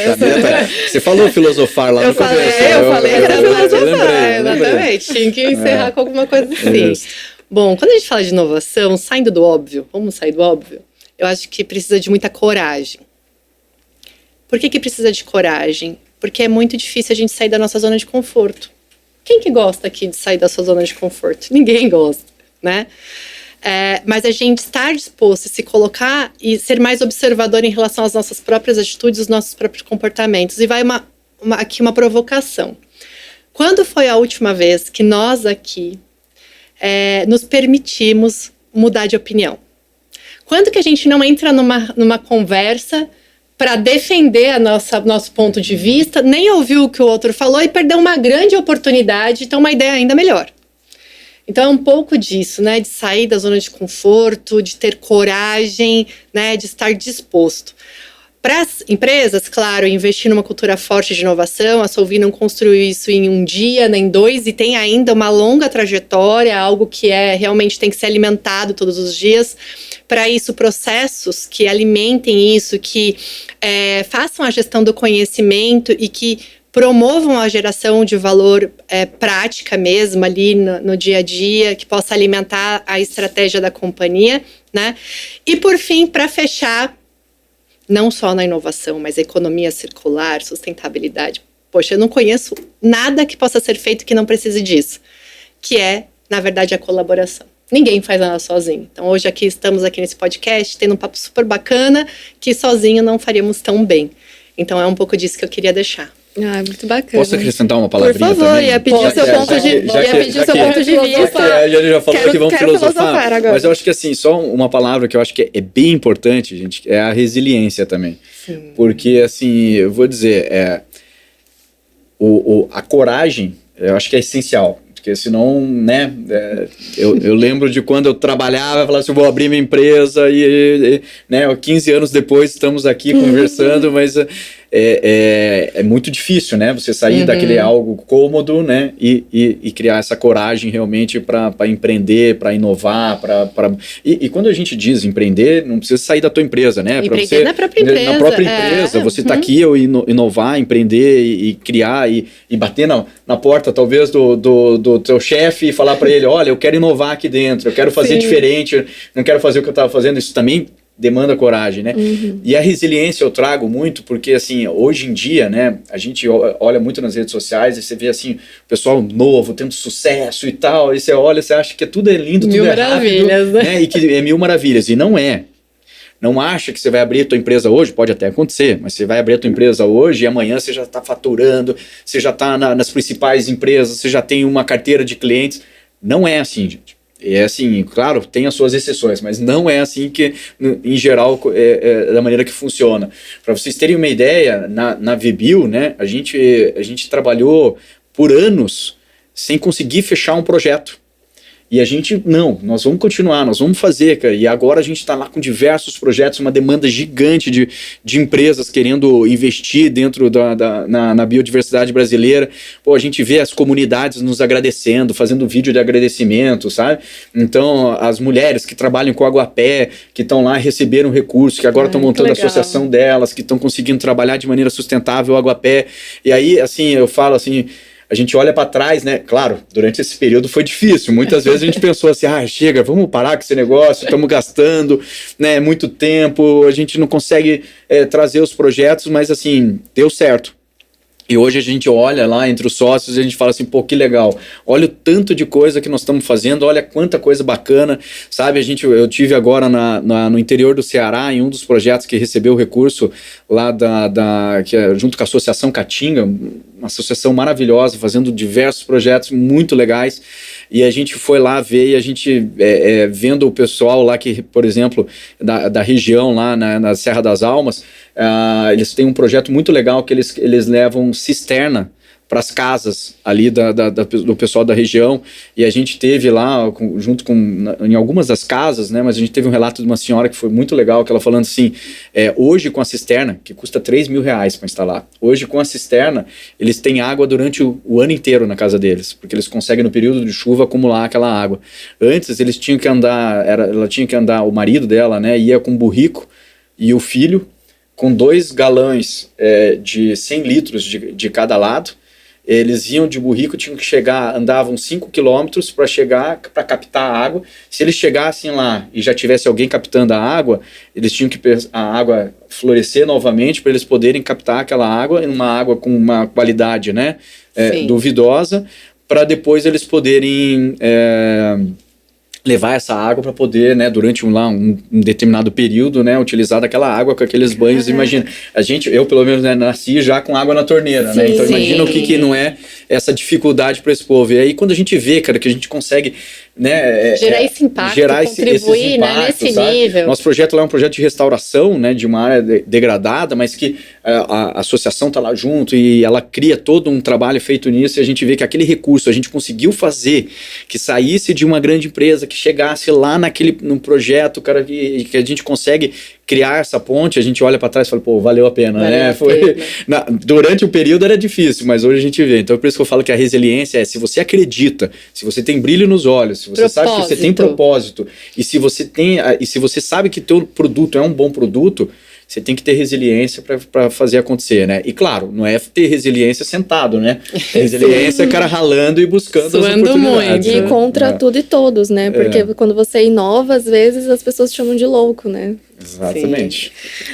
Você falou filosofar lá no começo. Eu falei que era filosofar, exatamente. Tinha que encerrar com alguma coisa assim. Bom, quando a gente fala de inovação, saindo do óbvio, vamos sair do óbvio, eu acho que precisa de muita coragem. Por que precisa de coragem? Porque é muito difícil a gente sair da nossa zona de conforto. Quem que gosta aqui de sair da sua zona de conforto? Ninguém gosta, né? Mas a gente estar disposto a se colocar e ser mais observador em relação às nossas próprias atitudes, os nossos próprios comportamentos. E vai aqui uma provocação. Quando foi a última vez que nós aqui nos permitimos mudar de opinião? Quando que a gente não entra numa conversa para defender nosso ponto de vista, nem ouvir o que o outro falou e perder uma grande oportunidade de ter uma ideia ainda melhor? Então é um pouco disso, né, de sair da zona de conforto, de ter coragem, né, de estar disposto. Para as empresas, claro, investir numa cultura forte de inovação, a Solvi não construiu isso em um dia, nem dois, e tem ainda uma longa trajetória, algo que realmente tem que ser alimentado todos os dias. Para isso, processos que alimentem isso, que façam a gestão do conhecimento e que promovam a geração de valor prática mesmo ali no dia a dia, que possa alimentar a estratégia da companhia, né? E por fim, para fechar, não só na inovação, mas economia circular, sustentabilidade. Poxa, eu não conheço nada que possa ser feito que não precise disso, que na verdade, a colaboração. Ninguém faz nada sozinho. Então, hoje estamos aqui nesse podcast, tendo um papo super bacana, que sozinho não faríamos tão bem. Então, é um pouco disso que eu queria deixar. Muito bacana. Posso acrescentar uma palavrinha também? Por favor, ia pedir seu ponto de vista. A gente já falou que vamos filosofar agora. Mas eu acho que, assim, só uma palavra que eu acho que é bem importante, gente, é a resiliência também. Sim. Porque, assim, eu vou dizer, a coragem, eu acho que é essencial. porque senão, né, eu lembro de quando eu trabalhava, falava assim, eu vou abrir minha empresa né, 15 anos depois estamos aqui conversando, mas é muito difícil, né, você sair daquele algo cômodo, né, e criar essa coragem realmente para empreender, para inovar, e quando a gente diz empreender, não precisa sair da tua empresa, né, empreender você, na própria empresa. Na própria empresa, você tá aqui, inovar, empreender e criar e bater na porta, talvez, do teu chefe e falar para ele, olha, eu quero inovar aqui dentro, eu quero fazer diferente, não quero fazer o que eu estava fazendo, isso também demanda coragem, né? E a resiliência eu trago muito porque, assim, hoje em dia, né, a gente olha muito nas redes sociais e você vê, assim, o pessoal novo, tendo sucesso e tal, e você olha, você acha que tudo é lindo, tudo é rápido, né? E que é mil maravilhas, e não é. Não acha que você vai abrir a tua empresa hoje, pode até acontecer, mas você vai abrir a tua empresa hoje e amanhã você já está faturando, você já está nas principais empresas, você já tem uma carteira de clientes. Não é assim, gente. É assim, claro, tem as suas exceções, mas não é assim que, em geral, é da maneira que funciona. Para vocês terem uma ideia, na VBio, né, a gente trabalhou por anos sem conseguir fechar um projeto. E a gente, nós vamos continuar, nós vamos fazer, cara. E agora a gente está lá com diversos projetos, uma demanda gigante de empresas querendo investir dentro na biodiversidade brasileira. Pô, a gente vê as comunidades nos agradecendo, fazendo vídeo de agradecimento, sabe? Então, as mulheres que trabalham com Aguapé, que estão lá, receberam recursos, que agora estão montando a associação delas, que estão conseguindo trabalhar de maneira sustentável o Aguapé. E aí, assim, eu falo assim, a gente olha para trás, né? Claro, durante esse período foi difícil. Muitas vezes a gente pensou assim, chega, vamos parar com esse negócio, estamos gastando, né, muito tempo, a gente não consegue trazer os projetos, mas assim, deu certo. E hoje a gente olha lá entre os sócios e a gente fala assim, pô, que legal, olha o tanto de coisa que nós estamos fazendo, olha quanta coisa bacana, sabe? Eu tive agora no interior do Ceará, em um dos projetos que recebeu o recurso lá que é junto com a Associação Caatinga, uma associação maravilhosa, fazendo diversos projetos muito legais, e a gente foi lá ver, e a gente vendo o pessoal lá que, por exemplo, da região lá na Serra das Almas, eles têm um projeto muito legal que eles levam cisterna para as casas ali do pessoal da região, e a gente teve lá, em algumas das casas, né, mas a gente teve um relato de uma senhora que foi muito legal, que ela falando assim, hoje com a cisterna, que custa R$3.000 para instalar, hoje com a cisterna, eles têm água durante o ano inteiro na casa deles, porque eles conseguem no período de chuva acumular aquela água. Antes eles tinham que andar, ela tinha que andar, o marido dela, né, ia com um burrico, e o filho, com 2 galões de 100 litros de cada lado. Eles iam de burrico, tinham que andavam 5 quilômetros para captar a água. Se eles chegassem lá e já tivesse alguém captando a água, eles tinham que a água florescer novamente para eles poderem captar aquela água, em uma água com uma qualidade, né, duvidosa, para depois eles poderem levar essa água para poder, né, durante um determinado período, né, utilizar daquela água com aqueles banhos. Imagina, eu pelo menos, né, nasci já com água na torneira, né, então imagina o que não é essa dificuldade para esse povo. E aí quando a gente vê, cara, que a gente consegue, né, gerar esse impacto, contribuir, né, nesse nível. Nosso projeto lá é um projeto de restauração, né, de uma área degradada, mas que a associação está lá junto e ela cria todo um trabalho feito nisso, e a gente vê que aquele recurso a gente conseguiu fazer que saísse de uma grande empresa, que chegasse lá no projeto, cara, que a gente consegue criar essa ponte. A gente olha para trás e fala, pô, valeu a pena, né? Durante o período era difícil, mas hoje a gente vê. Então, por isso que eu falo que a resiliência se você acredita, se você tem brilho nos olhos, se você sabe que você tem propósito, e se você sabe que teu produto é um bom produto, você tem que ter resiliência para fazer acontecer, né? E claro, não é ter resiliência sentado, né? Resiliência é cara ralando e buscando as oportunidades. Muito. E contra tudo e todos, né? Porque quando você inova, às vezes as pessoas te chamam de louco, né? Exatamente.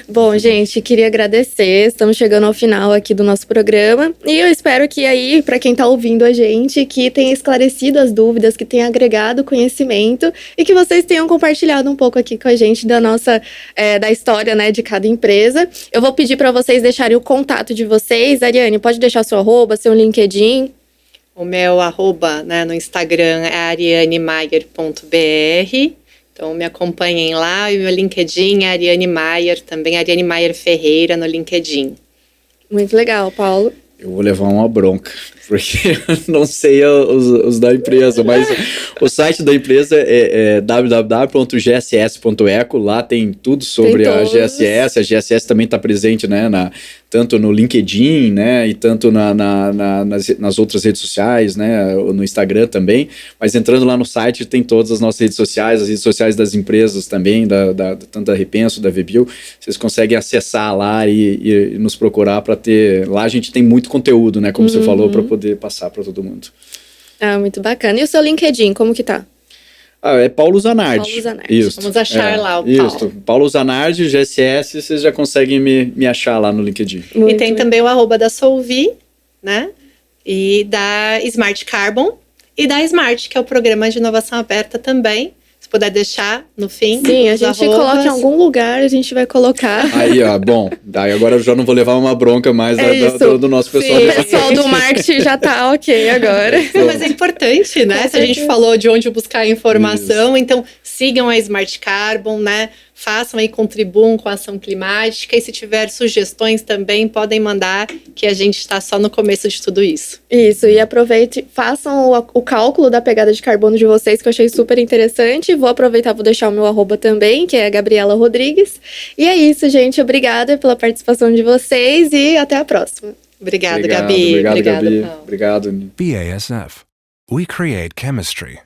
Bom, gente, queria agradecer. Estamos chegando ao final aqui do nosso programa. E eu espero que aí, para quem tá ouvindo a gente, que tenha esclarecido as dúvidas, que tenha agregado conhecimento e que vocês tenham compartilhado um pouco aqui com a gente da nossa, da história, né, de cada empresa. Eu vou pedir para vocês deixarem o contato de vocês. Ariane, pode deixar seu @, seu LinkedIn. O meu @, né, no Instagram é arianemaier.br. Então, me acompanhem lá. E o meu LinkedIn é Ariane Maier, também Ariane Maier Ferreira no LinkedIn. Muito legal, Paulo. Eu vou levar uma bronca, porque eu não sei os da empresa, mas o site da empresa é www.gss.eco, lá tem tudo sobre a GSS. A GSS também está presente, né, tanto no LinkedIn, né, e tanto nas outras redes sociais, né, no Instagram também, mas entrando lá no site tem todas as nossas redes sociais, as redes sociais das empresas também, tanto da Repenso, da VBio, vocês conseguem acessar lá e nos procurar para ter, lá a gente tem muito conteúdo, né, como você falou, para poder passar para todo mundo. Ah, muito bacana. E o seu LinkedIn, como que tá? É Paulo Zanardi. Paulo Zanardi. Isso. Vamos achar lá o Paulo. Isso. Paulo Zanardi, GSS, vocês já conseguem me achar lá no LinkedIn. E tem também o @ da Solvi, né? E da Smart Carbon e da Smart, que é o programa de inovação aberta também. Se puder deixar no fim. Sim, a gente coloca em algum lugar, a gente vai colocar. Aí, ó, bom. Daí agora eu já não vou levar uma bronca mais do nosso pessoal. Sim, o pessoal do marketing já tá ok agora. Não, mas é importante, né? Se a gente falou de onde buscar a informação, então sigam a Smart Carbon, né? Façam aí, contribuam com a ação climática. E se tiver sugestões também, podem mandar, que a gente está só no começo de tudo isso. Isso, e aproveite, façam o cálculo da pegada de carbono de vocês, que eu achei super interessante. Vou aproveitar, vou deixar o meu @ também, que é a Gabriela Rodrigues. E é isso, gente. Obrigada pela participação de vocês e até a próxima. Obrigada, Gabi. Obrigado, Gabi. Paulo. Obrigado. BASF. We create chemistry.